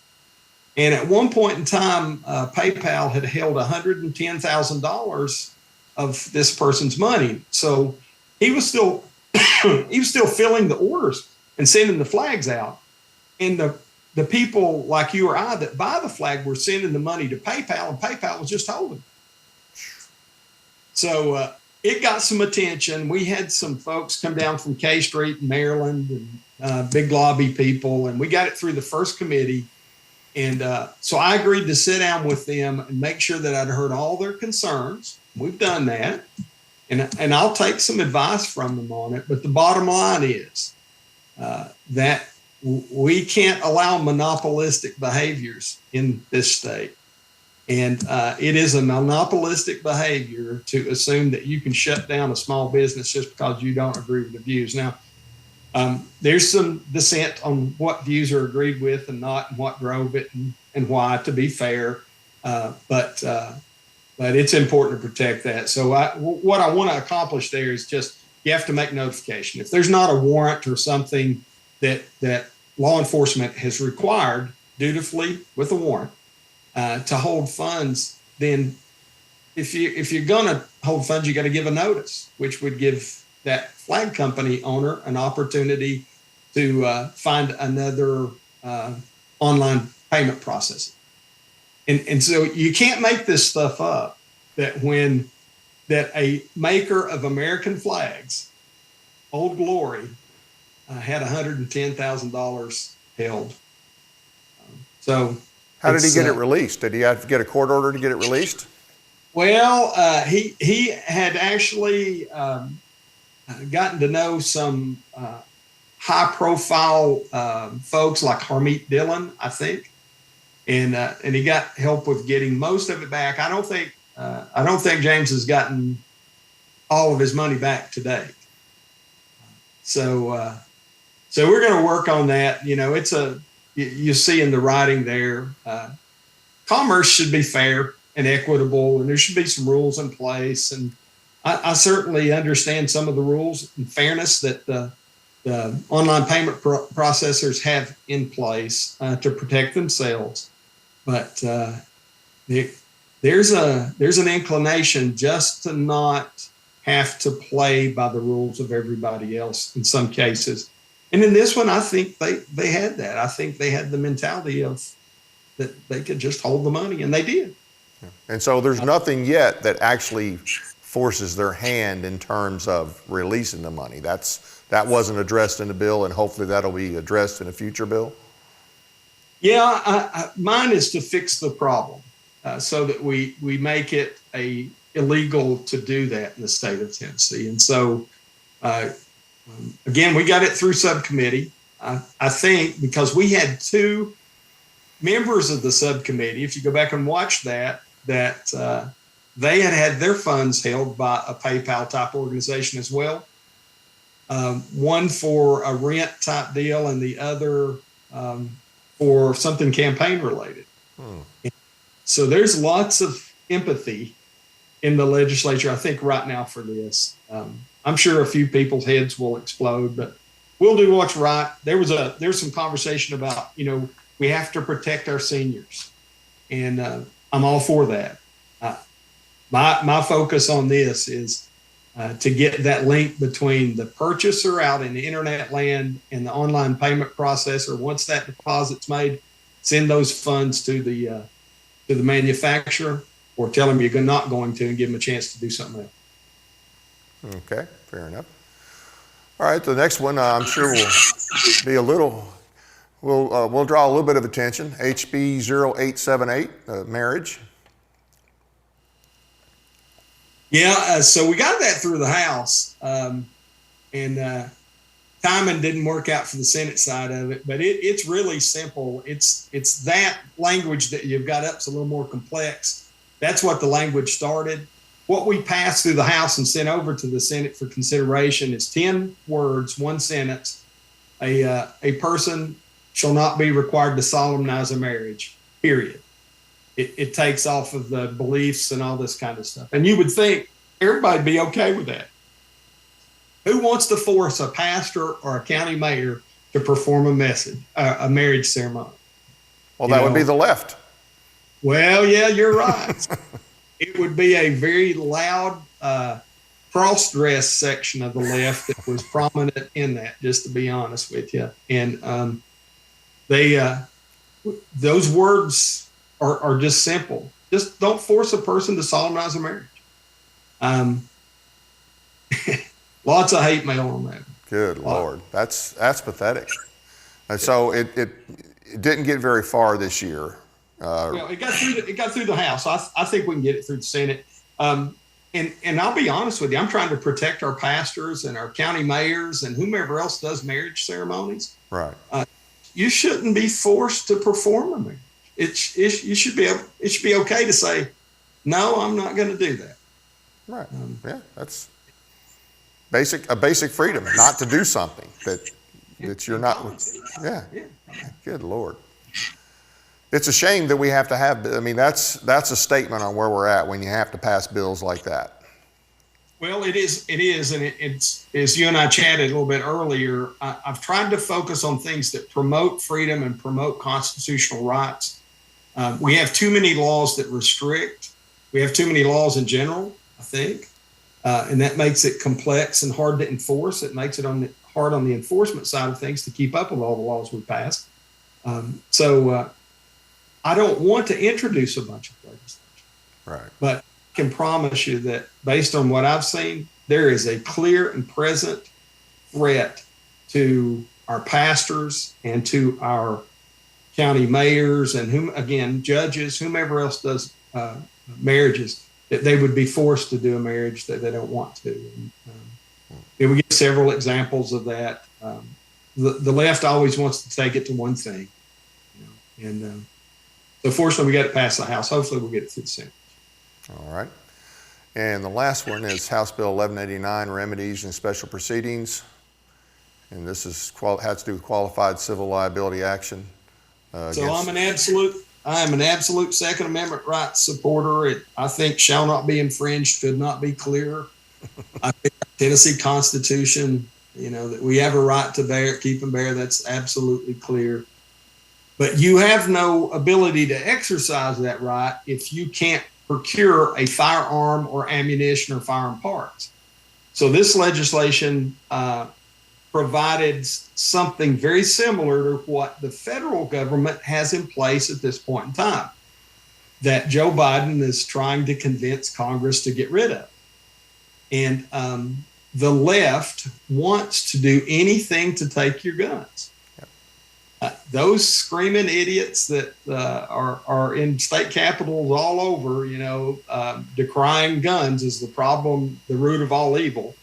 And at one point in time, PayPal had held $110,000 of this person's money. So he was still filling the orders and sending the flags out. And the people like you or I that buy the flag were sending the money to PayPal, and PayPal was just holding. So it got some attention. We had some folks come down from K Street in Maryland and big lobby people, and we got it through the first committee. And so I agreed to sit down with them and make sure that I'd heard all their concerns. We've done that. And I'll take some advice from them on it. But the bottom line is that we can't allow monopolistic behaviors in this state. And it is a monopolistic behavior to assume that you can shut down a small business just because you don't agree with the views. Now, there's some dissent on what views are agreed with and not, and what drove it and why, to be fair. But it's important to protect that. So what I want to accomplish there is just, you have to make notification. If there's not a warrant or something that law enforcement has required dutifully with a warrant to hold funds, then if you're going to hold funds, you got to give a notice, which would give that flag company owner an opportunity to find another online payment processor. And so you can't make this stuff up, that a maker of American flags, Old Glory, had $110,000 held. So how did he get it released? Did he have to get a court order to get it released? Well, he had actually gotten to know some high-profile folks like Harmeet Dillon, I think, and he got help with getting most of it back. I don't think James has gotten all of his money back to date. So we're going to work on that. You know, you see in the writing there, commerce should be fair and equitable, and there should be some rules in place. And I certainly understand some of the rules and fairness that the online payment processors have in place to protect themselves. But there's an inclination just to not have to play by the rules of everybody else in some cases. And in this one, I think they had that. I think they had the mentality of that they could just hold the money, and they did. And so there's nothing yet that actually forces their hand in terms of releasing the money. That wasn't addressed in the bill, and hopefully that'll be addressed in a future bill. Yeah, mine is to fix the problem so that we make it illegal to do that in the state of Tennessee. And so, again, we got it through subcommittee. I think because we had two members of the subcommittee, if you go back and watch that they had their funds held by a PayPal type organization as well. One for a rent type deal, and the other for something campaign related. So there's lots of empathy in the legislature, I think, right now for this. I'm sure a few people's heads will explode, but we'll do what's right. There's some conversation about, we have to protect our seniors, and I'm all for that. My focus on this is to get that link between the purchaser out in the internet land and the online payment processor. Once that deposit's made, send those funds to the manufacturer, or tell them you're not going to, and give them a chance to do something else. Okay, fair enough. All right, the next one I'm sure will be we'll draw a little bit of attention. HB 0878, marriage. Yeah, so we got that through the House, and timing didn't work out for the Senate side of it, but it's really simple. It's that language that you've got up's a little more complex. That's what the language started. What we passed through the House and sent over to the Senate for consideration is 10 words, one sentence. A person shall not be required to solemnize a marriage, period. It takes off of the beliefs and all this kind of stuff. And you would think everybody'd be okay with that. Who wants to force a pastor or a county mayor to perform a marriage ceremony? Well, that would be the left. Well, yeah, you're right. It would be a very loud cross-dress section of the left that was prominent in that, just to be honest with you. And those words are just simple. Just don't force a person to solemnize a marriage. Lots of hate mail on that. Good Lord, that's pathetic. And so it didn't get very far this year. Well, it got through the House. I think we can get it through the Senate. And I'll be honest with you, I'm trying to protect our pastors and our county mayors and whomever else does marriage ceremonies. Right. You shouldn't be forced to perform a marriage. It should be okay to say, no, I'm not going to do that. Right. Yeah, that's a basic freedom, not to do something that you're not. Yeah. Good Lord. It's a shame that we have to have. I mean, that's a statement on where we're at when you have to pass bills like that. Well, it is, and it's as you and I chatted a little bit earlier. I've tried to focus on things that promote freedom and promote constitutional rights. We have too many laws that restrict. We have too many laws in general, I think, and that makes it complex and hard to enforce. It makes it hard on the enforcement side of things to keep up with all the laws we pass. So I don't want to introduce a bunch of legislation. Right. But I can promise you that based on what I've seen, there is a clear and present threat to our pastors and to our county mayors and judges, whomever else does marriages, that they would be forced to do a marriage that they don't want to. And we get several examples of that. The left always wants to take it to one thing, and so fortunately we got it past the House. Hopefully we'll get it through the Senate. All right. And the last one is House Bill 1189, Remedies and Special Proceedings. And this has to do with qualified civil liability action. So I'm an absolute Second Amendment rights supporter. I think shall not be infringed, could not be clearer. I think the Tennessee Constitution, that we have a right to keep and bear, that's absolutely clear. But you have no ability to exercise that right if you can't procure a firearm or ammunition or firearm parts. So this legislation provided something very similar to what the federal government has in place at this point in time, that Joe Biden is trying to convince Congress to get rid of. And the left wants to do anything to take your guns. Those screaming idiots that are in state capitals all over, decrying guns is the problem, the root of all evil.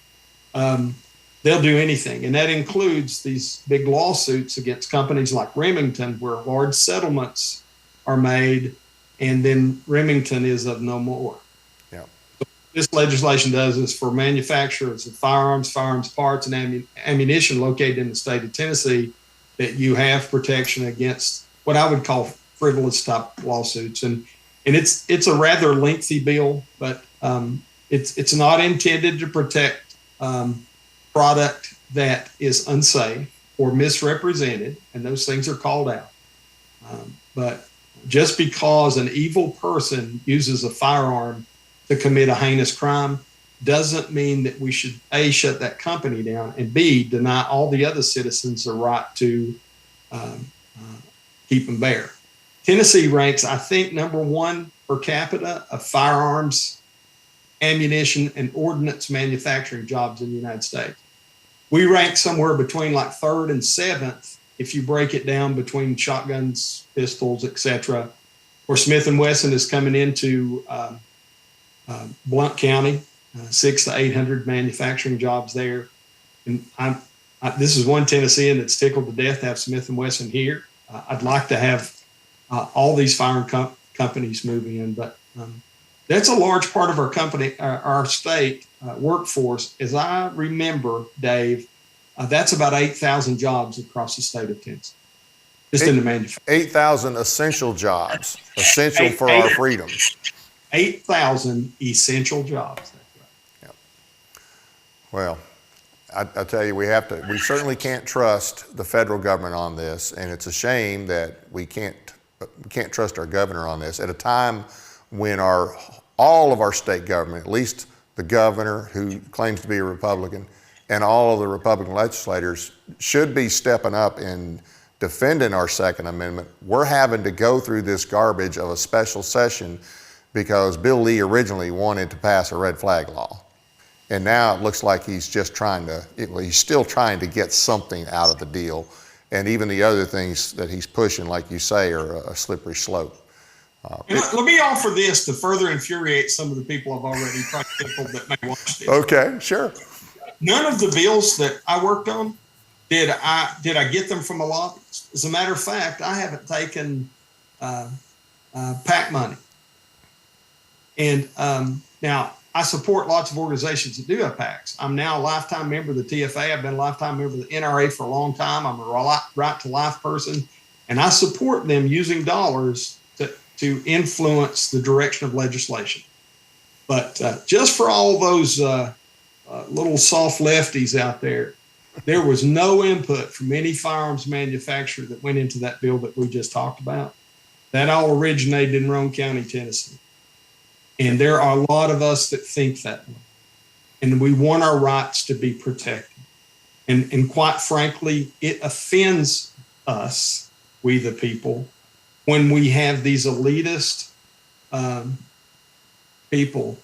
They'll do anything. And that includes these big lawsuits against companies like Remington, where large settlements are made, and then Remington is of no more. Yeah. So this legislation does is for manufacturers of firearms parts, and ammunition located in the state of Tennessee, that you have protection against what I would call frivolous type lawsuits. And it's a rather lengthy bill, but it's not intended to protect product that is unsafe or misrepresented, and those things are called out. But just because an evil person uses a firearm to commit a heinous crime doesn't mean that we should A, shut that company down, and B, deny all the other citizens the right to keep and bear. Tennessee ranks, I think, number one per capita of firearms, ammunition, and ordnance manufacturing jobs in the United States. We rank somewhere between like third and seventh if you break it down between shotguns, pistols, etc. Where Smith & Wesson is coming into Blount County, 600 to 800 manufacturing jobs there. And this is one Tennessean that's tickled to death to have Smith & Wesson here. I'd like to have all these firearm companies moving in, but that's a large part of our state workforce. As I remember, Dave, that's about 8,000 jobs across the state of Tennessee, just in the manufacturing. 8,000 essential jobs, essential for our freedoms. 8,000 essential jobs. That's right. Yep. Well, I tell you, we certainly can't trust the federal government on this, and it's a shame that we can't trust our governor on this at a time when all of our state government, at least the governor who claims to be a Republican, and all of the Republican legislators should be stepping up and defending our Second Amendment, we're having to go through this garbage of a special session because Bill Lee originally wanted to pass a red flag law. And now it looks like he's just he's still trying to get something out of the deal. And even the other things that he's pushing, like you say, are a slippery slope. Let me offer this to further infuriate some of the people I've already tickled that may watch this. Okay, sure. None of the bills that I worked on did I get them from a lobbyist. As a matter of fact, I haven't taken PAC money. And now I support lots of organizations that do have PACs. I'm now a lifetime member of the TFA. I've been a lifetime member of the NRA for a long time. I'm a right to life person, and I support them using dollars to influence the direction of legislation. But just for all those little soft lefties out there, there was no input from any firearms manufacturer that went into that bill that we just talked about. That all originated in Roane County, Tennessee. And there are a lot of us that think that way. And we want our rights to be protected. And quite frankly, it offends us, we the people, when we have these elitist people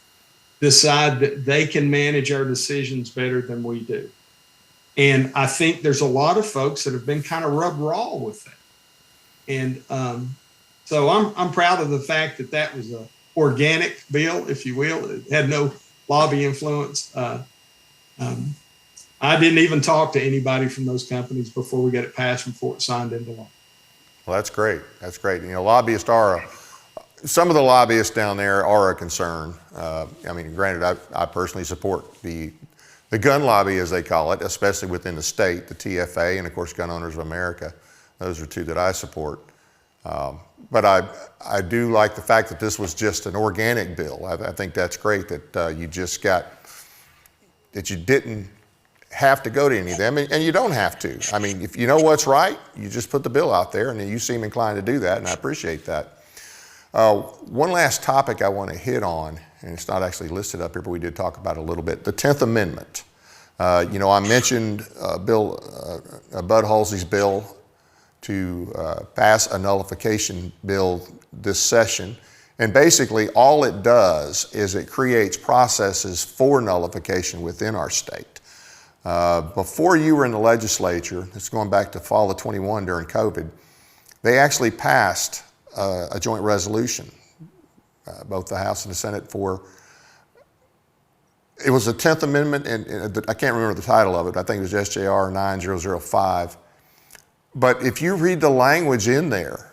decide that they can manage our decisions better than we do. And I think there's a lot of folks that have been kind of rubbed raw with that. And so I'm proud of the fact that that was a organic bill, if you will. It had no lobby influence. I didn't even talk to anybody from those companies before we got it passed and before it signed into law. Well, that's great. That's great. You know, lobbyists some of the lobbyists down there are a concern. I mean, granted, I personally support the gun lobby, as they call it, especially within the state, the TFA, and of course, Gun Owners of America. Those are two that I support. But I do like the fact that this was just an organic bill. I think that's great that that you didn't have to go to any of them, and you don't have to. I mean, if you know what's right, you just put the bill out there, and you seem inclined to do that, and I appreciate that. One last topic I want to hit on, and it's not actually listed up here, but we did talk about it a little bit, the 10th Amendment. You know, I mentioned Bud Halsey's bill to pass a nullification bill this session. And basically all it does is it creates processes for nullification within our state. Before you were in the legislature, it's going back to fall of 21 during COVID, they actually passed a joint resolution, both the House and the Senate, it was the 10th Amendment, and I can't remember the title of it. I think it was SJR 9005. But if you read the language in there,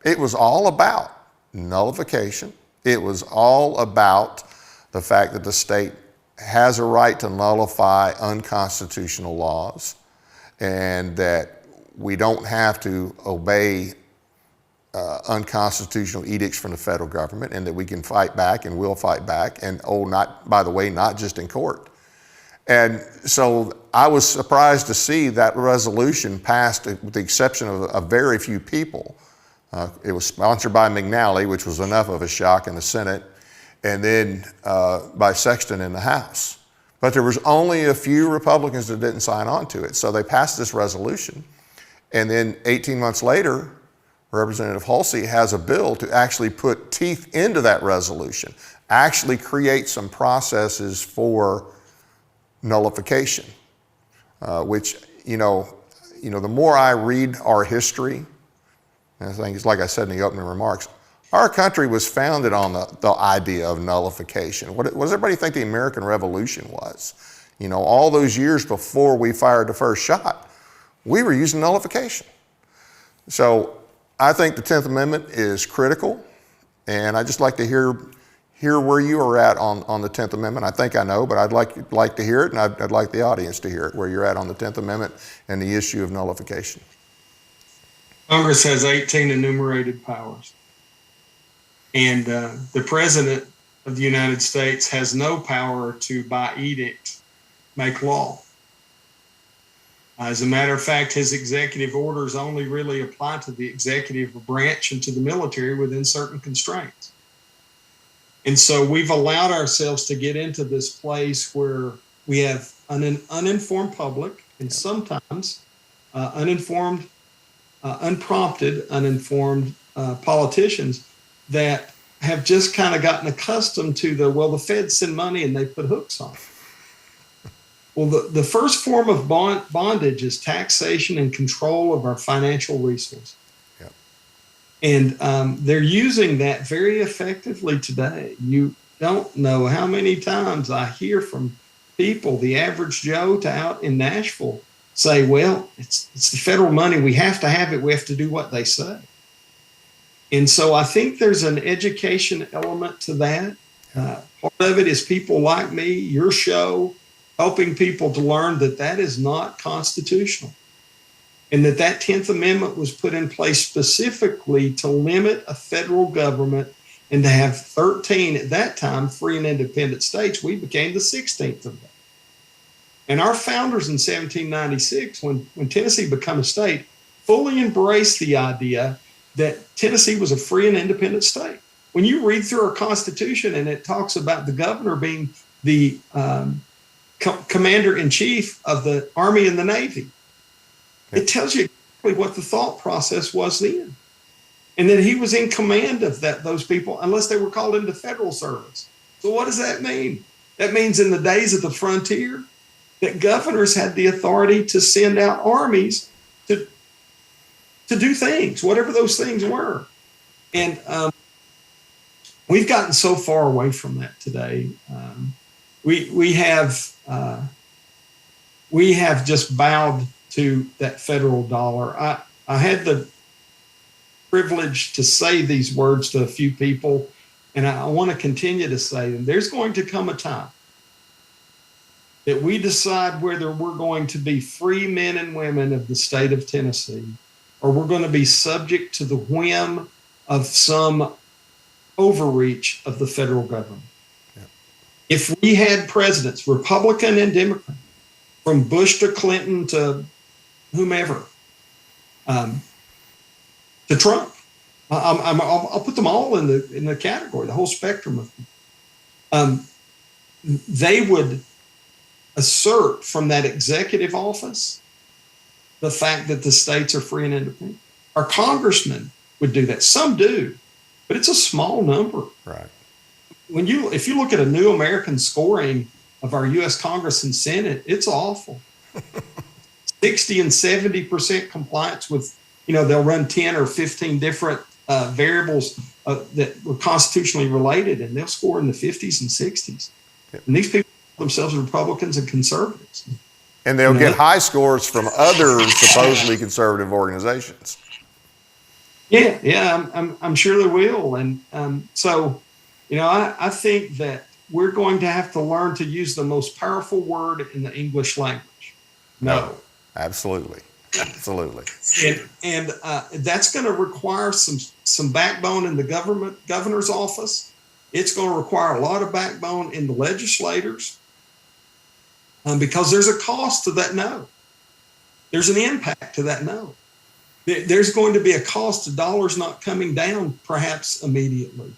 it was all about nullification. It was all about the fact that the state has a right to nullify unconstitutional laws, and that we don't have to obey unconstitutional edicts from the federal government, and that we can fight back and will fight back, and not just in court. And so I was surprised to see that resolution passed with the exception of a very few people. It was sponsored by McNally, which was enough of a shock in the Senate, and then by Sexton in the House. But there was only a few Republicans that didn't sign on to it. So they passed this resolution. And then 18 months later, Representative Halsey has a bill to actually put teeth into that resolution, actually create some processes for nullification, which, the more I read our history, and I think it's like I said in the opening remarks, our country was founded on the idea of nullification. What does everybody think the American Revolution was? You know, all those years before we fired the first shot, we were using nullification. So I think the 10th Amendment is critical, and I'd just like to hear where you are at on the 10th Amendment. I think I know, but I'd like to hear it, and I'd like the audience to hear it, where you're at on the 10th Amendment and the issue of nullification. Congress has 18 enumerated powers. And the President of the United States has no power to, by edict, make law. As a matter of fact, his executive orders only really apply to the executive branch and to the military within certain constraints. And so we've allowed ourselves to get into this place where we have an uninformed public and sometimes uninformed unprompted, uninformed politicians that have just kind of gotten accustomed to the feds send money and they put hooks on it. Well, the first form of bondage is taxation and control of our financial resources. Yep. And they're using that very effectively today. You don't know how many times I hear from people, the average Joe to out in Nashville, say, well, it's the federal money. We have to have it. We have to do what they say. And so I think there's an education element to that. Part of it is people like me, your show, helping people to learn that that is not constitutional, and that 10th Amendment was put in place specifically to limit a federal government and to have 13 at that time free and independent states. We became the 16th of that. And our founders in 1796, when Tennessee became a state, fully embraced the idea that Tennessee was a free and independent state. When you read through our Constitution and it talks about the governor being the commander-in-chief of the Army and the Navy, it tells you exactly what the thought process was then. And that he was in command of those people unless they were called into federal service. So what does that mean? That means in the days of the frontier, that governors had the authority to send out armies to do things, whatever those things were. And we've gotten so far away from that today. We have just bowed to that federal dollar. I had the privilege to say these words to a few people, and I want to continue to say them. There's going to come a time that we decide whether we're going to be free men and women of the state of Tennessee, or we're going to be subject to the whim of some overreach of the federal government. Yeah. If we had presidents, Republican and Democrat, from Bush to Clinton to whomever, to Trump, I'll put them all in the category, the whole spectrum of them. They would assert from that executive office the fact that the states are free and independent. Our congressmen would do that. Some do, but it's a small number. Right. If you look at a new American scoring of our U.S. Congress and Senate, it's awful. 60 and 70% compliance with, they'll run 10 or 15 different variables that were constitutionally related, and they'll score in the 50s and 60s. Yep. And these people themselves are Republicans and conservatives. And they'll get high scores from other supposedly conservative organizations. Yeah, I'm sure they will. And so, I think that we're going to have to learn to use the most powerful word in the English language. No. Absolutely. And that's going to require some backbone in the governor's office. It's going to require a lot of backbone in the legislators, because there's a cost to that no. There's an impact to that no. There's going to be a cost to dollars not coming down perhaps immediately.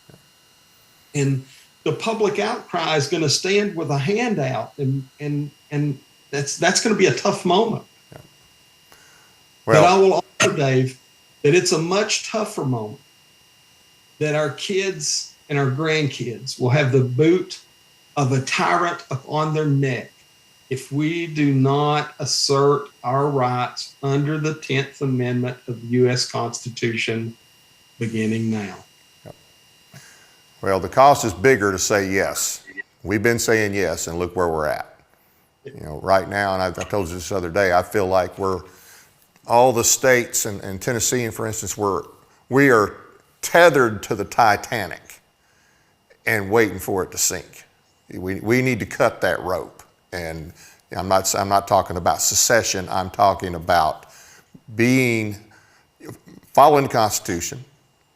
And the public outcry is going to stand with a hand out, and that's going to be a tough moment. Yeah. Well, but I will offer, Dave, that it's a much tougher moment that our kids and our grandkids will have the boot of a tyrant upon their neck if we do not assert our rights under the 10th Amendment of the U.S. Constitution beginning now. Yep. Well, the cost is bigger to say yes. We've been saying yes, and look where we're at. Right now, and I told you this other day, I feel like all the states and Tennessee, for instance, we are tethered to the Titanic and waiting for it to sink. We need to cut that rope. And I'm not talking about secession. I'm talking about following the Constitution,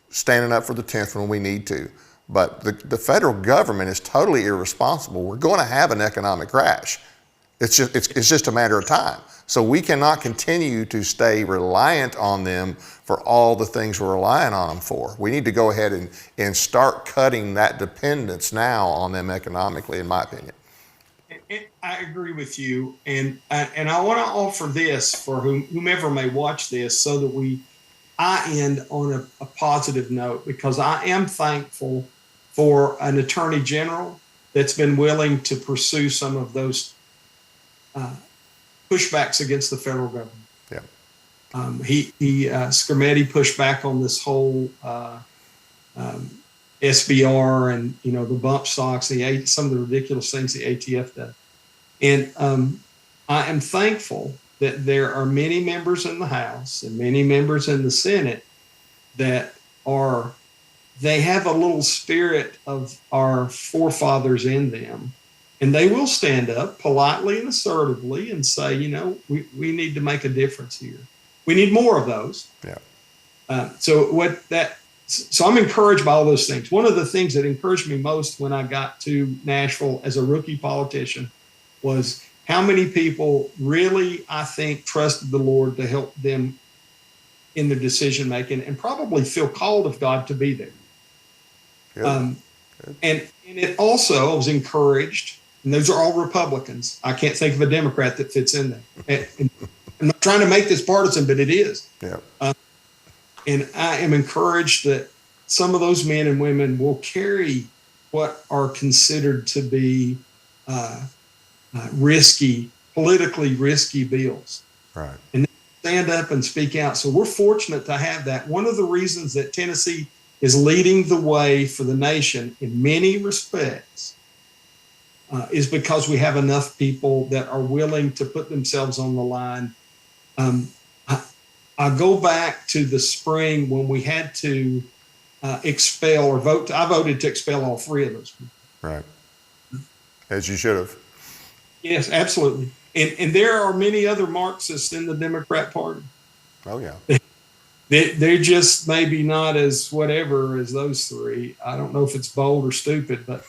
standing up for the 10th when we need to. But the federal government is totally irresponsible. We're going to have an economic crash. It's just a matter of time. So we cannot continue to stay reliant on them for all the things we're relying on them for. We need to go ahead and start cutting that dependence now on them economically, in my opinion. I agree with you, and I want to offer this for whomever may watch this, so that we I end on a positive note, because I am thankful for an attorney general that's been willing to pursue some of those pushbacks against the federal government. Yeah. Scarmetti pushed back on this whole SBR and, the bump stocks, some of the ridiculous things the ATF does. And I am thankful that there are many members in the House and many members in the Senate that they have a little spirit of our forefathers in them. And they will stand up politely and assertively and say, we need to make a difference here. We need more of those. Yeah. So I'm encouraged by all those things. One of the things that encouraged me most when I got to Nashville as a rookie politician was how many people really, I think, trusted the Lord to help them in their decision making, and probably feel called of God to be there. Good. And it also, I was encouraged, and those are all Republicans. I can't think of a Democrat that fits in there. And I'm not trying to make this partisan, but it is. Yeah. And I am encouraged that some of those men and women will carry what are considered to be politically risky bills. Right. And stand up and speak out. So we're fortunate to have that. One of the reasons that Tennessee is leading the way for the nation in many respects is because we have enough people that are willing to put themselves on the line. I go back to the spring when we had to expel or vote. I voted to expel all three of those people. Right. As you should have. Yes, absolutely. And there are many other Marxists in the Democrat Party. Oh, yeah. They're just maybe not as whatever as those three. I don't know if it's bold or stupid, but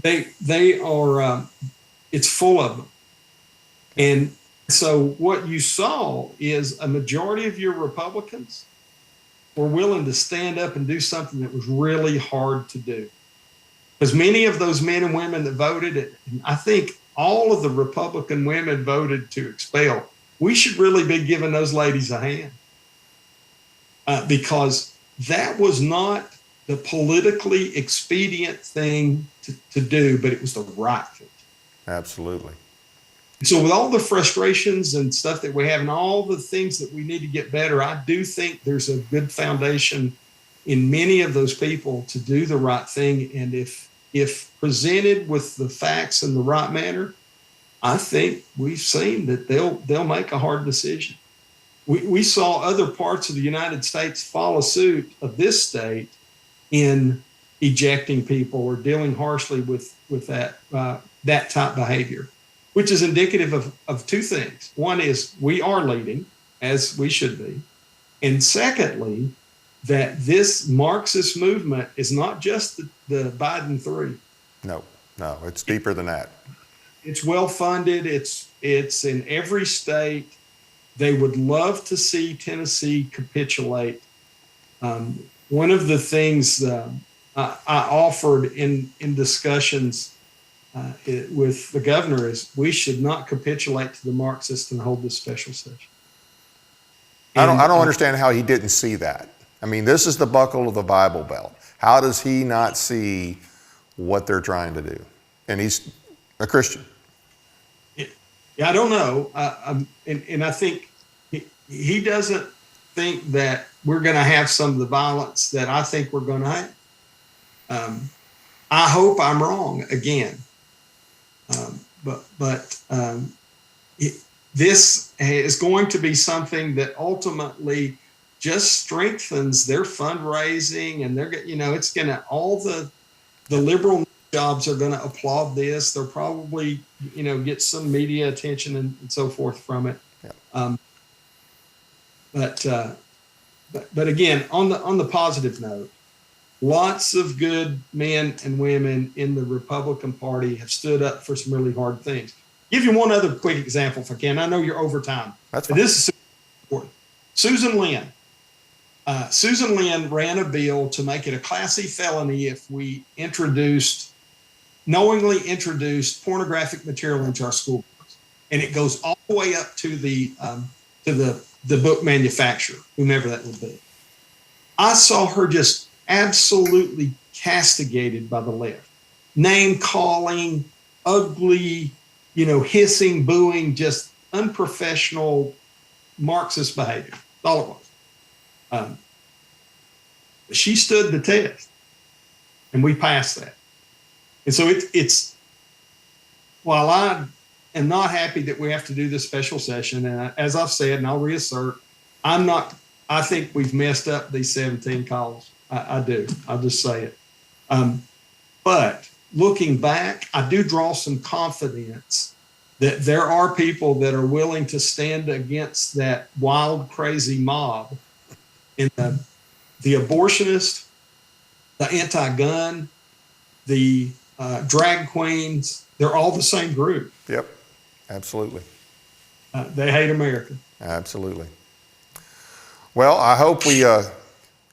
they are, it's full of them. And so what you saw is a majority of your Republicans were willing to stand up and do something that was really hard to do. Because many of those men and women that voted, and I think all of the Republican women voted to expel, we should really be giving those ladies a hand. Because that was not the politically expedient thing to do, but it was the right thing. Absolutely. So with all the frustrations and stuff that we have and all the things that we need to get better, I do think there's a good foundation in many of those people to do the right thing. And if presented with the facts in the right manner, I think we've seen that they'll make a hard decision. We saw other parts of the United States follow suit of this state in ejecting people or dealing harshly with that type behavior, which is indicative of two things. One is we are leading, as we should be. And secondly, that this Marxist movement is not just the Biden three. No, it's deeper than that. It's well funded. It's in every state. They would love to see Tennessee capitulate. One of the things I offered in discussions with the governor is we should not capitulate to the Marxists and hold this special session. I don't understand how he didn't see that. I mean, this is the buckle of the Bible Belt. How does he not see what they're trying to do? And he's a Christian. Yeah, I don't know. And I think he doesn't think that we're going to have some of the violence that I think we're going to have. I hope I'm wrong again. But this is going to be something that ultimately just strengthens their fundraising, and it's going to, all the liberal jobs are going to applaud this. They'll probably, get some media attention and so forth from it. Yeah. But again, on the positive note, lots of good men and women in the Republican Party have stood up for some really hard things. Give you one other quick example if I can. I know you're over time. That's fine. This is important. Susan Lynn. Susan Lynn ran a bill to make it a Class C felony if we knowingly introduced pornographic material into our school books. And it goes all the way up to the the book manufacturer, whomever that would be. I saw her just absolutely castigated by the left. Name calling, ugly, hissing, booing, just unprofessional Marxist behavior. That's all it was. She stood the test, and we passed that. And so it's while I am not happy that we have to do this special session, and as I've said, and I'll reassert, I think we've messed up these 17 calls. I do. I'll just say it. But looking back, I do draw some confidence that there are people that are willing to stand against that wild, crazy mob. And the abortionist, the anti-gun, the drag queens, they're all the same group. Yep, absolutely. They hate America. Absolutely. Well, I hope we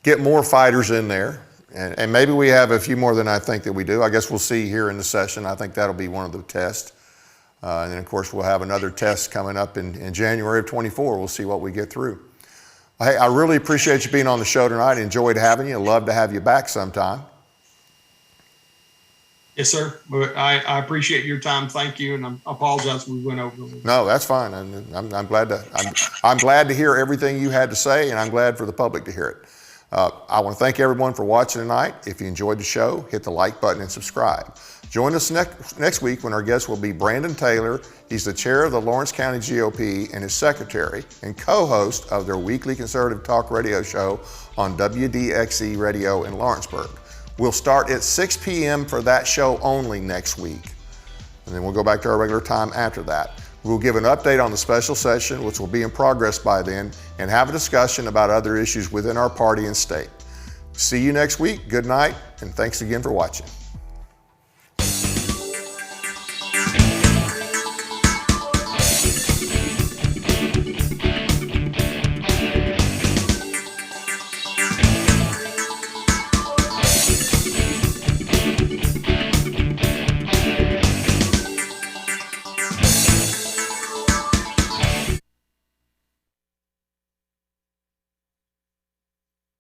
get more fighters in there. And maybe we have a few more than I think that we do. I guess we'll see here in the session. I think that'll be one of the tests. And then, of course, we'll have another test coming up in January of 24. We'll see what we get through. Hey, I really appreciate you being on the show tonight. Enjoyed having you. I'd love to have you back sometime. Yes, sir. I appreciate your time. Thank you. And I apologize we went over. No, that's fine. I'm glad to hear everything you had to say, and I'm glad for the public to hear it. I want to thank everyone for watching tonight. If you enjoyed the show, hit the like button and subscribe. Join us next week when our guest will be Brandon Taylor. He's the chair of the Lawrence County GOP and his secretary and co-host of their weekly conservative talk radio show on WDXE Radio in Lawrenceburg. We'll start at 6 p.m. for that show only next week. And then we'll go back to our regular time after that. We'll give an update on the special session, which will be in progress by then, and have a discussion about other issues within our party and state. See you next week. Good night, and thanks again for watching.